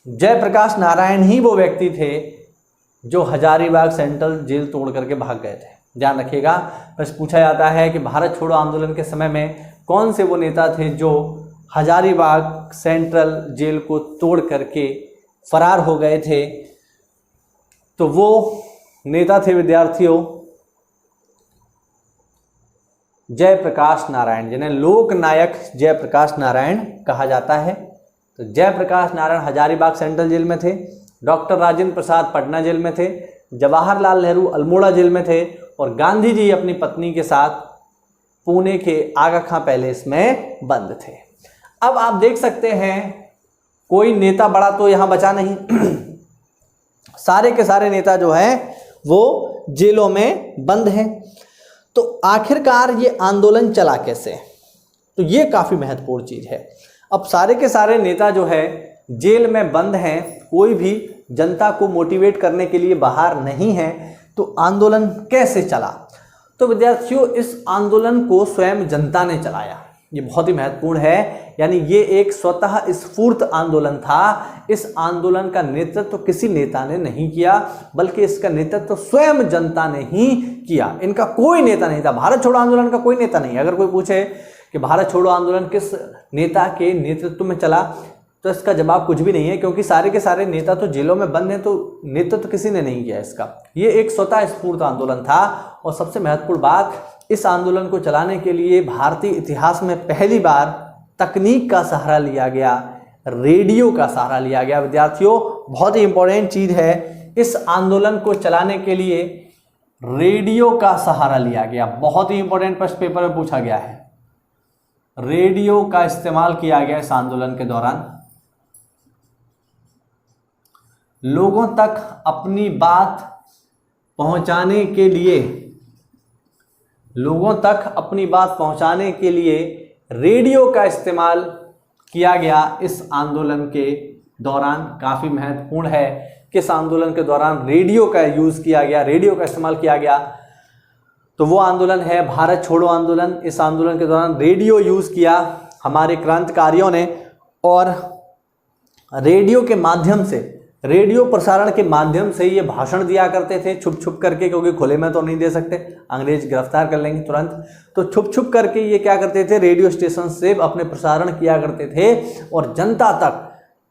जयप्रकाश नारायण ही वो व्यक्ति थे जो हजारीबाग सेंट्रल जेल तोड़ करके भाग गए थे। ध्यान रखिएगा, बस पूछा जाता है कि भारत छोड़ो आंदोलन के समय में कौन से वो नेता थे जो हजारीबाग सेंट्रल जेल को तोड़ करके फरार हो गए थे? तो वो नेता थे विद्यार्थियों जयप्रकाश नारायण, जिन्हें लोक नायक जयप्रकाश नारायण कहा जाता है। तो जयप्रकाश नारायण हजारीबाग सेंट्रल जेल में थे, डॉक्टर राजेंद्र प्रसाद पटना जेल में थे, जवाहरलाल नेहरू अल्मोड़ा जेल में थे और गांधी जी अपनी पत्नी के साथ पुणे के आगा खां पैलेस में बंद थे। अब आप देख सकते हैं कोई नेता बड़ा तो यहां बचा नहीं सारे के सारे नेता जो हैं वो जेलों में बंद हैं। तो आखिरकार ये आंदोलन चला कैसे? तो ये काफी महत्वपूर्ण चीज है। अब सारे के सारे नेता जो है जेल में बंद हैं, कोई भी जनता को मोटिवेट करने के लिए बाहर नहीं है, तो आंदोलन कैसे चला? तो विद्यार्थियों इस आंदोलन को स्वयं जनता ने चलाया, ये बहुत ही महत्वपूर्ण है। यानी ये एक स्वतः स्फूर्त आंदोलन था। इस आंदोलन का नेतृत्व किसी नेता ने नहीं किया, बल्कि इसका नेतृत्व स्वयं जनता ने ही किया। इनका कोई नेता नहीं था। भारत छोड़ो आंदोलन का कोई नेता नहीं। अगर कोई पूछे कि भारत छोड़ो आंदोलन किस नेता के नेतृत्व में चला, तो इसका जवाब कुछ भी नहीं है, क्योंकि सारे के सारे नेता तो जेलों में बंद हैं, तो नेतृत्व किसी ने नहीं किया इसका। ये एक स्वतः स्फूर्त आंदोलन था। और सबसे महत्वपूर्ण बात, इस आंदोलन को चलाने के लिए भारतीय इतिहास में पहली बार तकनीक का सहारा लिया गया, रेडियो का सहारा लिया गया। विद्यार्थियों बहुत ही इंपॉर्टेंट चीज है, इस आंदोलन को चलाने के लिए रेडियो का सहारा लिया गया। बहुत ही इंपॉर्टेंट प्रश्न पेपर में पूछा गया है। रेडियो का इस्तेमाल किया गया इस आंदोलन के दौरान। लोगों तक अपनी बात पहुंचाने के लिए, लोगों तक अपनी बात पहुंचाने के लिए रेडियो का इस्तेमाल किया गया इस आंदोलन के दौरान। काफी महत्वपूर्ण है किस आंदोलन के दौरान रेडियो का यूज किया गया, रेडियो का इस्तेमाल किया गया। तो वो आंदोलन है भारत छोड़ो आंदोलन। इस आंदोलन के दौरान रेडियो यूज किया हमारे क्रांतिकारियों ने, और रेडियो के माध्यम से, रेडियो प्रसारण के माध्यम से ये भाषण दिया करते थे छुप छुप करके, क्योंकि खुले में तो नहीं दे सकते, अंग्रेज गिरफ्तार कर लेंगे तुरंत। तो छुप छुप करके ये क्या करते थे, रेडियो स्टेशन से अपने प्रसारण किया करते थे और जनता तक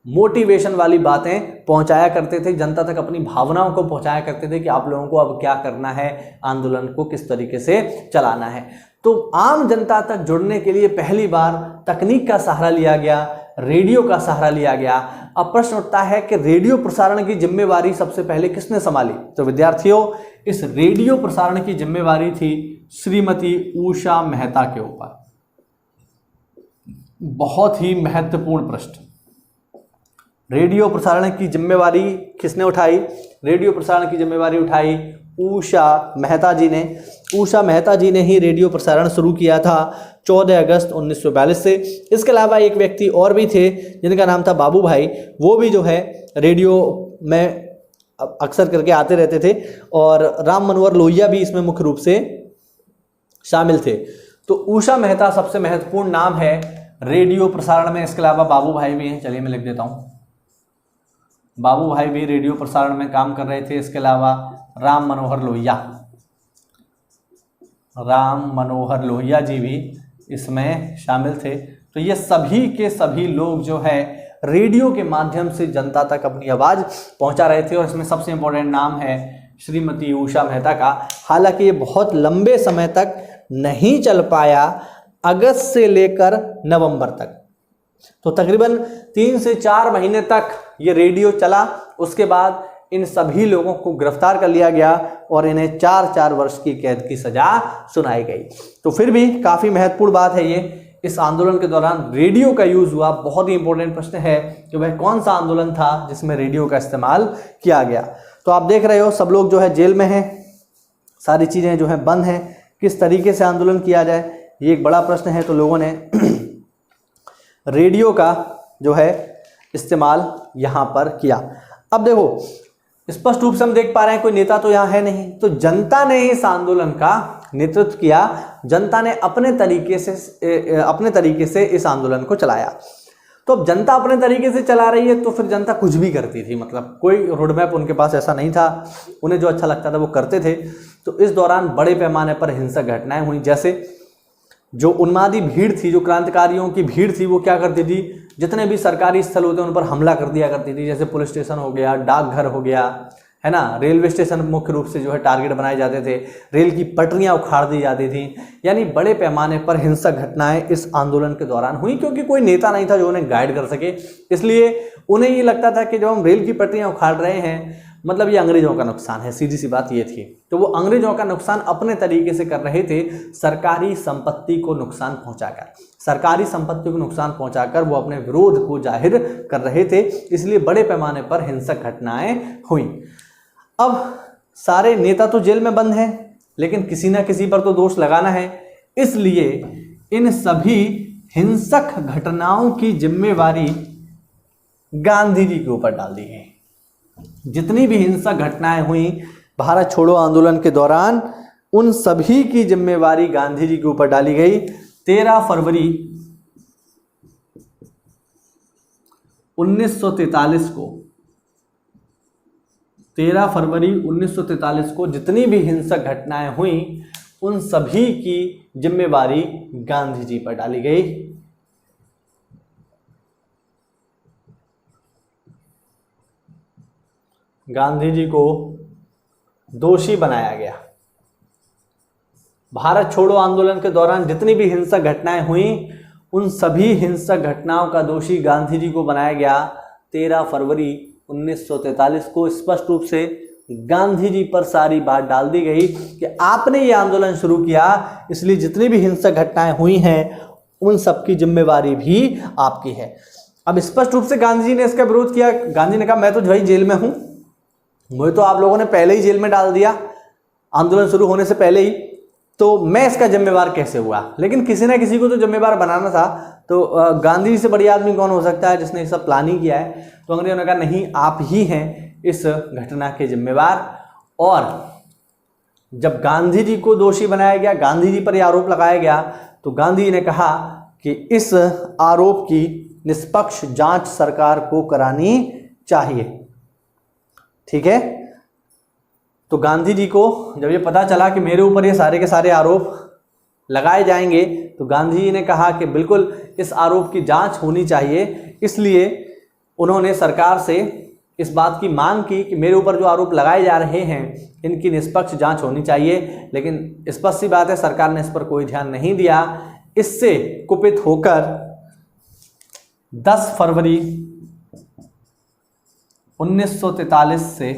मोटिवेशन वाली बातें पहुंचाया करते थे, जनता तक अपनी भावनाओं को पहुंचाया करते थे कि आप लोगों को अब क्या करना है, आंदोलन को किस तरीके से चलाना है। तो आम जनता तक जुड़ने के लिए पहली बार तकनीक का सहारा लिया गया, रेडियो का सहारा लिया गया। अब प्रश्न उठता है कि रेडियो प्रसारण की जिम्मेवारी सबसे पहले किसने संभाली? तो विद्यार्थियों इस रेडियो प्रसारण की जिम्मेवारी थी श्रीमती उषा मेहता के ऊपर। बहुत ही महत्वपूर्ण प्रश्न, रेडियो प्रसारण की जिम्मेवारी किसने उठाई? रेडियो प्रसारण की जिम्मेवारी उठाई उषा मेहता जी ने। उषा मेहता जी ने ही रेडियो प्रसारण शुरू किया था 14 अगस्त 1942 से। इसके अलावा एक व्यक्ति और भी थे जिनका नाम था बाबू भाई, वो भी जो है रेडियो में अक्सर करके आते रहते थे, और राम मनोहर लोहिया भी इसमें मुख्य रूप से शामिल थे। तो उषा मेहता सबसे महत्वपूर्ण नाम है रेडियो प्रसारण में। इसके अलावा बाबू भाई भी हैं, चलिए मैं लिख देता हूँ, बाबू भाई भी रेडियो प्रसारण में काम कर रहे थे। इसके अलावा राम मनोहर लोहिया, राम मनोहर लोहिया जी भी इसमें शामिल थे। तो ये सभी के सभी लोग जो है रेडियो के माध्यम से जनता तक अपनी आवाज़ पहुंचा रहे थे, और इसमें सबसे इंपॉर्टेंट नाम है श्रीमती उषा मेहता का। हालांकि ये बहुत लंबे समय तक नहीं चल पाया, अगस्त से लेकर नवंबर तक, तो तकरीबन 3 से 4 महीने तक ये रेडियो चला। उसके बाद इन सभी लोगों को गिरफ्तार कर लिया गया और इन्हें 4-4 वर्ष की कैद की सजा सुनाई गई। तो फिर भी काफ़ी महत्वपूर्ण बात है ये, इस आंदोलन के दौरान रेडियो का यूज़ हुआ। बहुत ही इंपॉर्टेंट प्रश्न है कि वह कौन सा आंदोलन था जिसमें रेडियो का इस्तेमाल किया गया। तो आप देख रहे हो सब लोग जो है जेल में हैं, सारी चीज़ें जो है बंद हैं, किस तरीके से आंदोलन किया जाए ये एक बड़ा प्रश्न है। तो लोगों ने रेडियो का जो है इस्तेमाल यहाँ पर किया। अब देखो स्पष्ट रूप से हम देख पा रहे हैं कोई नेता तो यहाँ है नहीं, तो जनता ने इस आंदोलन का नेतृत्व किया, जनता ने अपने तरीके से इस आंदोलन को चलाया। तो अब जनता अपने तरीके से चला रही है तो फिर जनता कुछ भी करती थी, मतलब कोई रोड मैप उनके पास ऐसा नहीं था, उन्हें जो अच्छा लगता था वो करते थे। तो इस दौरान बड़े पैमाने पर हिंसक घटनाएं हुई, जैसे जो उन्मादी भीड़ थी, जो क्रांतिकारियों की भीड़ थी, वो क्या करती थी, जितने भी सरकारी स्थल होते हैं उन पर हमला कर दिया करती थी। जैसे पुलिस स्टेशन हो गया, डाकघर हो गया, है ना, रेलवे स्टेशन मुख्य रूप से जो है टारगेट बनाए जाते थे, रेल की पटरियां उखाड़ दी जाती थी। यानी बड़े पैमाने पर हिंसक घटनाएं इस आंदोलन के दौरान हुई, क्योंकि कोई नेता नहीं था जो उन्हें गाइड कर सके। इसलिए उन्हें ये लगता था कि जब हम रेल की पटरियां उखाड़ रहे हैं, मतलब ये अंग्रेजों का नुकसान है, सीधी सी बात ये थी। तो वो अंग्रेजों का नुकसान अपने तरीके से कर रहे थे, सरकारी संपत्ति को नुकसान पहुंचाकर, सरकारी संपत्ति को नुकसान पहुंचाकर वो अपने विरोध को जाहिर कर रहे थे। इसलिए बड़े पैमाने पर हिंसक घटनाएं हुई। अब सारे नेता तो जेल में बंद हैं, लेकिन किसी ना किसी पर तो दोष लगाना है। इसलिए इन सभी हिंसक घटनाओं की जिम्मेवारी गांधी जी के ऊपर डाल दी गई। जितनी भी हिंसक घटनाएं हुई भारत छोड़ो आंदोलन के दौरान, उन सभी की जिम्मेवारी गांधी जी के ऊपर डाली गई। 13 फरवरी 1943 को 13 फरवरी 1943 को जितनी भी हिंसक घटनाएं हुई, उन सभी की जिम्मेवारी गांधी जी पर डाली गई। गांधी जी को दोषी बनाया गया। भारत छोड़ो आंदोलन के दौरान जितनी भी हिंसक घटनाएं हुई, उन सभी हिंसक घटनाओं का दोषी गांधी जी को बनाया गया। 13 फरवरी 1943 को स्पष्ट रूप से गांधी जी पर सारी बात डाल दी गई कि आपने ये आंदोलन शुरू किया, इसलिए जितनी भी हिंसक घटनाएं हुई हैं उन सबकी जिम्मेवारी भी आपकी है। अब स्पष्ट रूप से गांधी जी ने इसका विरोध किया। गांधी ने कहा मैं तो भाई जेल में हूं, मुझे तो आप लोगों ने पहले ही जेल में डाल दिया आंदोलन शुरू होने से पहले ही, तो मैं इसका जिम्मेवार कैसे हुआ। लेकिन किसी ना किसी को तो जिम्मेवार बनाना था। तो गांधी जी से बड़ी आदमी कौन हो सकता है जिसने ये सब प्लानिंग किया है। तो अंग्रेजों ने कहा नहीं, आप ही हैं इस घटना के जिम्मेवार। और जब गांधी जी को दोषी बनाया गया, गांधी जी पर यह आरोप लगाया गया, तो गांधी जी ने कहा कि इस आरोप की निष्पक्ष जांच सरकार को करानी चाहिए। ठीक है। तो गांधी जी को जब ये पता चला कि मेरे ऊपर ये सारे के सारे आरोप लगाए जाएंगे, तो गांधी जी ने कहा कि बिल्कुल इस आरोप की जांच होनी चाहिए। इसलिए उन्होंने सरकार से इस बात की मांग की कि मेरे ऊपर जो आरोप लगाए जा रहे हैं इनकी निष्पक्ष जांच होनी चाहिए। लेकिन स्पष्ट सी बात है, सरकार ने इस पर कोई ध्यान नहीं दिया। इससे कुपित होकर 10 फरवरी 1943 से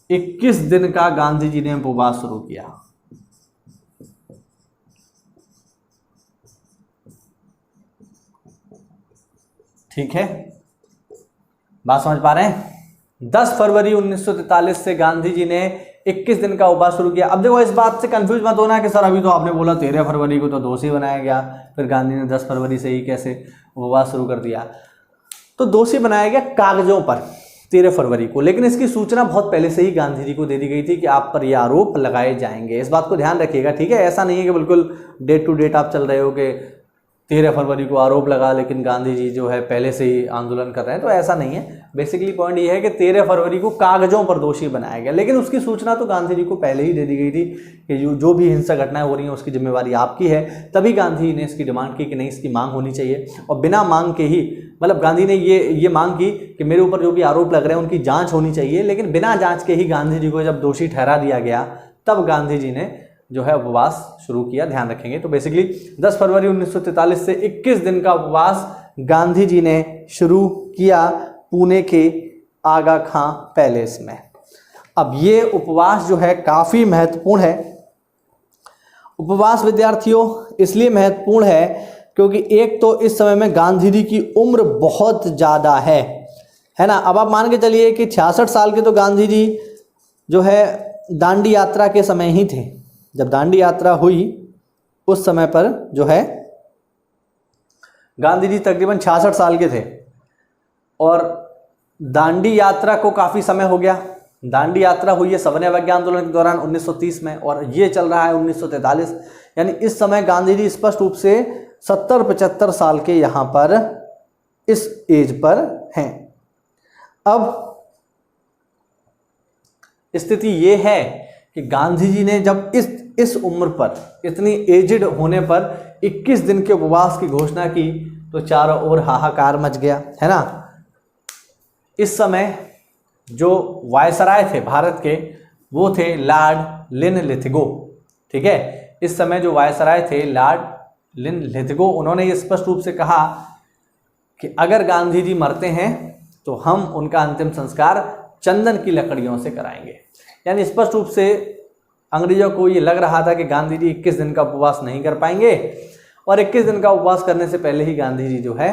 21 दिन का गांधी जी ने उपवास शुरू किया। ठीक है, बात समझ पा रहे हैं। 10 फरवरी 1943 से गांधी जी ने 21 दिन का उपवास शुरू किया। अब देखो, इस बात से कंफ्यूज मत होना कि सर अभी तो आपने बोला 13 फरवरी को तो दोषी बनाया गया, फिर गांधी ने 10 फरवरी से ही कैसे उपवास शुरू कर दिया। तो दोषी बनाया गया कागजों पर 13 फरवरी को, लेकिन इसकी सूचना बहुत पहले से ही गांधी जी को दे दी गई थी कि आप पर ये आरोप लगाए जाएंगे। इस बात को ध्यान रखिएगा, ठीक है। ऐसा नहीं है कि बिल्कुल डेट टू डेट आप चल रहे हो कि 13 फरवरी को आरोप लगा लेकिन गांधी जी जो है पहले से ही आंदोलन कर रहे हैं, तो ऐसा नहीं है। बेसिकली पॉइंट ये है कि 13 फरवरी को कागजों पर दोषी बनाया गया, लेकिन उसकी सूचना तो गांधी जी को पहले ही दे दी गई थी कि जो भी हिंसक घटनाएं हो रही हैं उसकी जिम्मेवारी आपकी है। तभी गांधी जी ने इसकी डिमांड की कि नहीं, इसकी मांग होनी चाहिए। और बिना मांग के ही, मतलब गांधी ने ये मांग की कि मेरे ऊपर जो भी आरोप लग रहे हैं उनकी जाँच होनी चाहिए, लेकिन बिना जाँच के ही गांधी जी को जब दोषी ठहरा दिया गया, तब गांधी जी ने जो है उपवास शुरू किया। ध्यान रखेंगे। तो बेसिकली 10 फरवरी 1943 से 21 दिन का उपवास गांधी जी ने शुरू किया पुणे के आगा खां पैलेस में। अब ये उपवास जो है काफ़ी महत्वपूर्ण है। उपवास विद्यार्थियों इसलिए महत्वपूर्ण है क्योंकि एक तो इस समय में गांधी जी की उम्र बहुत ज़्यादा है ना। अब आप मान के चलिए कि 66 साल के तो गांधी जी जो है दांडी यात्रा के समय ही थे। जब दांडी यात्रा हुई उस समय पर जो है गांधी जी तकरीबन 66 साल के थे, और दांडी यात्रा को काफ़ी समय हो गया। दांडी यात्रा हुई है सविनय अवज्ञा आंदोलन के दौरान 1930 में, और ये चल रहा है 1943। यानी इस समय गांधी जी स्पष्ट रूप से 70-75 साल के यहाँ पर इस एज पर हैं। अब स्थिति ये है कि गांधी जी ने जब इस उम्र पर, इतनी एजिड होने पर 21 दिन के उपवास की घोषणा की तो चारों ओर हाहाकार मच गया, है ना। इस समय जो वायसराय थे भारत के, वो थे लॉर्ड लिनलिथगो, ठीक है। इस समय जो वायसराय थे लॉर्ड लिनलिथगो, उन्होंने ये स्पष्ट रूप से कहा कि अगर गांधी जी मरते हैं तो हम उनका अंतिम संस्कार चंदन की लकड़ियों से कराएंगे। यानी स्पष्ट रूप से अंग्रेजों को ये लग रहा था कि गांधी जी 21 दिन का उपवास नहीं कर पाएंगे और 21 दिन का उपवास करने से पहले ही गांधी जी जो है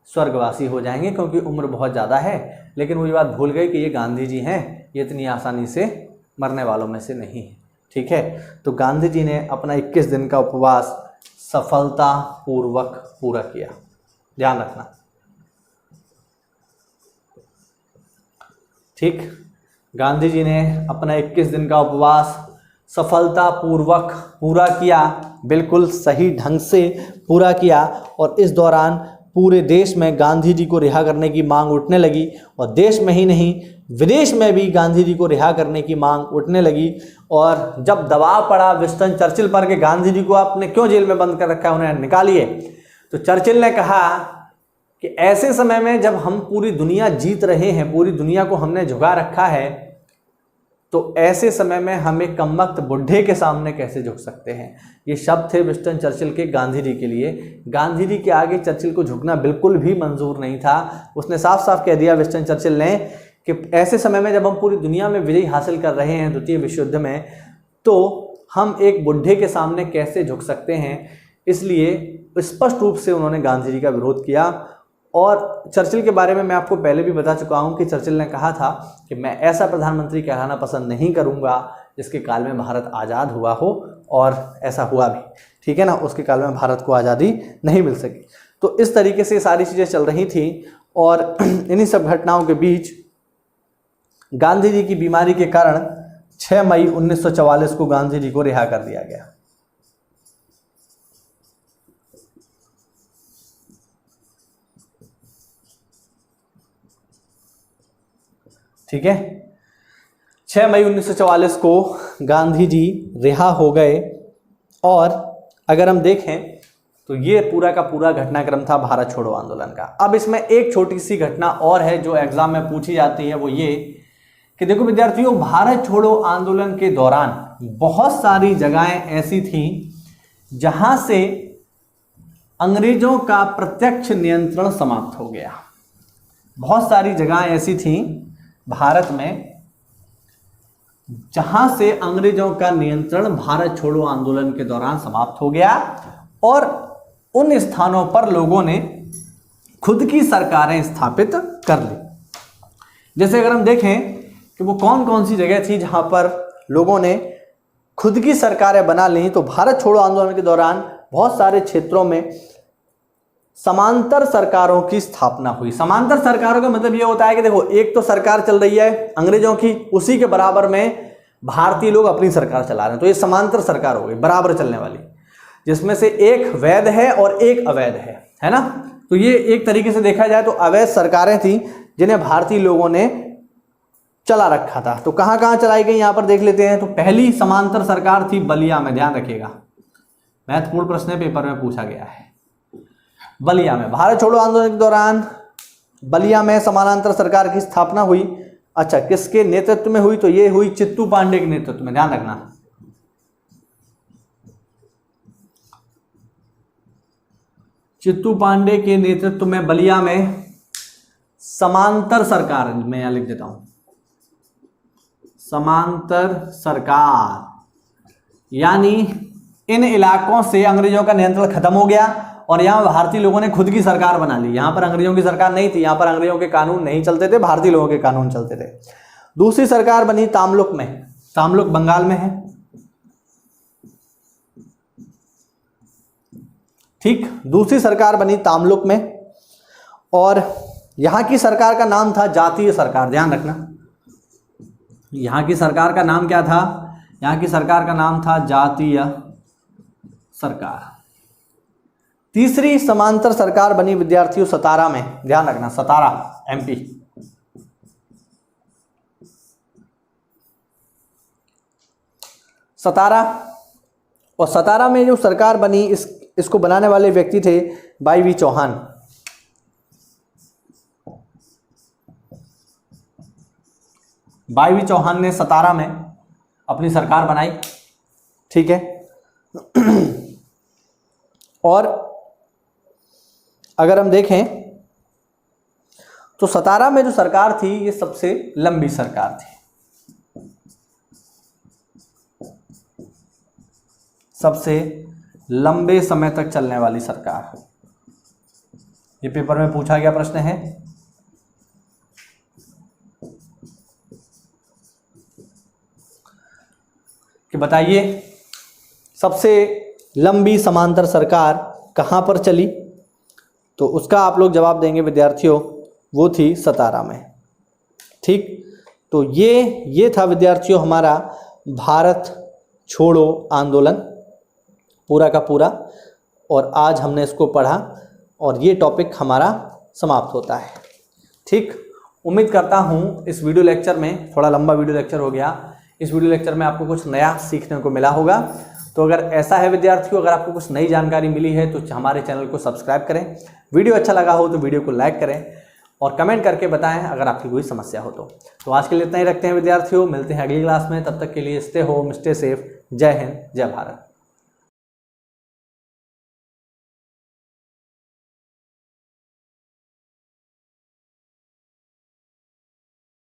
स्वर्गवासी हो जाएंगे, क्योंकि उम्र बहुत ज़्यादा है। लेकिन वो ये बात भूल गए कि ये गांधी जी हैं, ये इतनी आसानी से मरने वालों में से नहीं है, ठीक है। तो गांधी जी ने अपना 21 दिन का उपवास सफलतापूर्वक पूरा किया, ध्यान रखना, ठीक। गांधी जी ने अपना 21 दिन का उपवास सफलतापूर्वक पूरा किया, बिल्कुल सही ढंग से पूरा किया। और इस दौरान पूरे देश में गांधी जी को रिहा करने की मांग उठने लगी, और देश में ही नहीं विदेश में भी गांधी जी को रिहा करने की मांग उठने लगी। और जब दबाव पड़ा विंस्टन चर्चिल पर कि गांधी जी को आपने क्यों जेल में बंद कर रखा है, उन्हें निकालिए, तो चर्चिल ने कहा कि ऐसे समय में जब हम पूरी दुनिया जीत रहे हैं, पूरी दुनिया को हमने झुका रखा है, तो ऐसे समय में हम एक कमबख्त बुढ़े के सामने कैसे झुक सकते हैं। ये शब्द थे विंस्टन चर्चिल के गांधी जी के लिए। गांधी जी के आगे चर्चिल को झुकना बिल्कुल भी मंजूर नहीं था। उसने साफ साफ कह दिया विंस्टन चर्चिल ने कि ऐसे समय में जब हम पूरी दुनिया में विजय हासिल कर रहे हैं द्वितीय विश्व युद्ध में, तो हम एक बुढ़े के सामने कैसे झुक सकते हैं। इसलिए स्पष्ट रूप से उन्होंने गांधी जी का विरोध किया। और चर्चिल के बारे में मैं आपको पहले भी बता चुका हूं कि चर्चिल ने कहा था कि मैं ऐसा प्रधानमंत्री कहलाना पसंद नहीं करूंगा जिसके काल में भारत आज़ाद हुआ हो, और ऐसा हुआ भी, ठीक है ना। उसके काल में भारत को आज़ादी नहीं मिल सकी। तो इस तरीके से सारी चीज़ें चल रही थी। और इन्हीं सब घटनाओं के बीच गांधी जी की बीमारी के कारण 6 मई 1944 को गांधी जी को रिहा कर दिया गया। ठीक है, 6 मई 1944 को गांधी जी रिहा हो गए। और अगर हम देखें तो ये पूरा का पूरा घटनाक्रम था भारत छोड़ो आंदोलन का। अब इसमें एक छोटी सी घटना और है जो एग्जाम में पूछी जाती है, वो ये कि देखो विद्यार्थियों, भारत छोड़ो आंदोलन के दौरान बहुत सारी जगहें ऐसी थीं जहां से अंग्रेजों का प्रत्यक्ष नियंत्रण समाप्त हो गया। बहुत सारी जगहें ऐसी थीं भारत में जहां से अंग्रेजों का नियंत्रण भारत छोड़ो आंदोलन के दौरान समाप्त हो गया, और उन स्थानों पर लोगों ने खुद की सरकारें स्थापित कर ली। जैसे अगर हम देखें कि वो कौन कौन सी जगह थी जहां पर लोगों ने खुद की सरकारें बना ली, तो भारत छोड़ो आंदोलन के दौरान बहुत सारे क्षेत्रों में समांतर सरकारों की स्थापना हुई। समांतर सरकारों का मतलब ये होता है कि देखो, एक तो सरकार चल रही है अंग्रेजों की, उसी के बराबर में भारतीय लोग अपनी सरकार चला रहे हैं, तो ये समांतर सरकार हो गई, बराबर चलने वाली, जिसमें से एक वैध है और एक अवैध है ना। तो ये एक तरीके से देखा जाए तो अवैध सरकारें थी जिन्हें भारतीय लोगों ने चला रखा था। तो कहां कहां चलाई गई यहां पर देख लेते हैं। तो पहली समांतर सरकार थी बलिया में, ध्यान रखिएगा, महत्वपूर्ण प्रश्न पेपर में पूछा गया है। बलिया में भारत छोड़ो आंदोलन के दौरान बलिया में समानांतर सरकार की स्थापना हुई। अच्छा, किसके नेतृत्व में हुई, तो ये हुई चित्तू पांडे के नेतृत्व में, ध्यान रखना। चित्तू पांडे के नेतृत्व में बलिया में समांतर सरकार, मैं यहां लिख देता हूं, समांतर सरकार, यानी इन इलाकों से अंग्रेजों का नियंत्रण खत्म हो गया और यहां भारतीय लोगों ने खुद की सरकार बना ली। यहां पर अंग्रेजों की सरकार नहीं थी, यहां पर अंग्रेजों के कानून नहीं चलते थे, भारतीय लोगों के कानून चलते थे। दूसरी सरकार बनी तामलुक में, तामलुक बंगाल में है, ठीक। दूसरी सरकार बनी तामलुक में, और यहां की सरकार का नाम था जातीय सरकार, ध्यान रखना। यहां की सरकार का नाम क्या था, यहां की सरकार का नाम था जातीय सरकार। तीसरी समांतर सरकार बनी विद्यार्थियों सतारा में, ध्यान रखना, सतारा एमपी। सतारा और 17 में जो सरकार बनी इसको बनाने वाले व्यक्ति थे वाई.वी. चौहान। वाई.वी. चौहान ने 17 में अपनी सरकार बनाई, ठीक है। और अगर हम देखें तो 17 में जो सरकार थी ये सबसे लंबी सरकार थी, सबसे लंबे समय तक चलने वाली सरकार। ये पेपर में पूछा गया प्रश्न है। कि बताइए सबसे लंबी समांतर सरकार कहां पर चली, तो उसका आप लोग जवाब देंगे विद्यार्थियों, वो थी 17 में, ठीक। तो ये था विद्यार्थियों हमारा भारत छोड़ो आंदोलन पूरा का पूरा, और आज हमने इसको पढ़ा और ये टॉपिक हमारा समाप्त होता है, ठीक। उम्मीद करता हूँ इस वीडियो लेक्चर में, थोड़ा लंबा वीडियो लेक्चर हो गया, इस वीडियो लेक्चर में आपको कुछ नया सीखने को मिला होगा। तो अगर ऐसा है विद्यार्थियों, अगर आपको कुछ नई जानकारी मिली है तो हमारे चैनल को सब्सक्राइब करें, वीडियो अच्छा लगा हो तो वीडियो को लाइक करें और कमेंट करके बताएं अगर आपकी कोई समस्या हो तो आज के लिए इतना ही रखते हैं विद्यार्थियों, मिलते हैं अगली क्लास में, तब तक के लिए स्टे होम स्टे सेफ, जय हिंद जय भारत।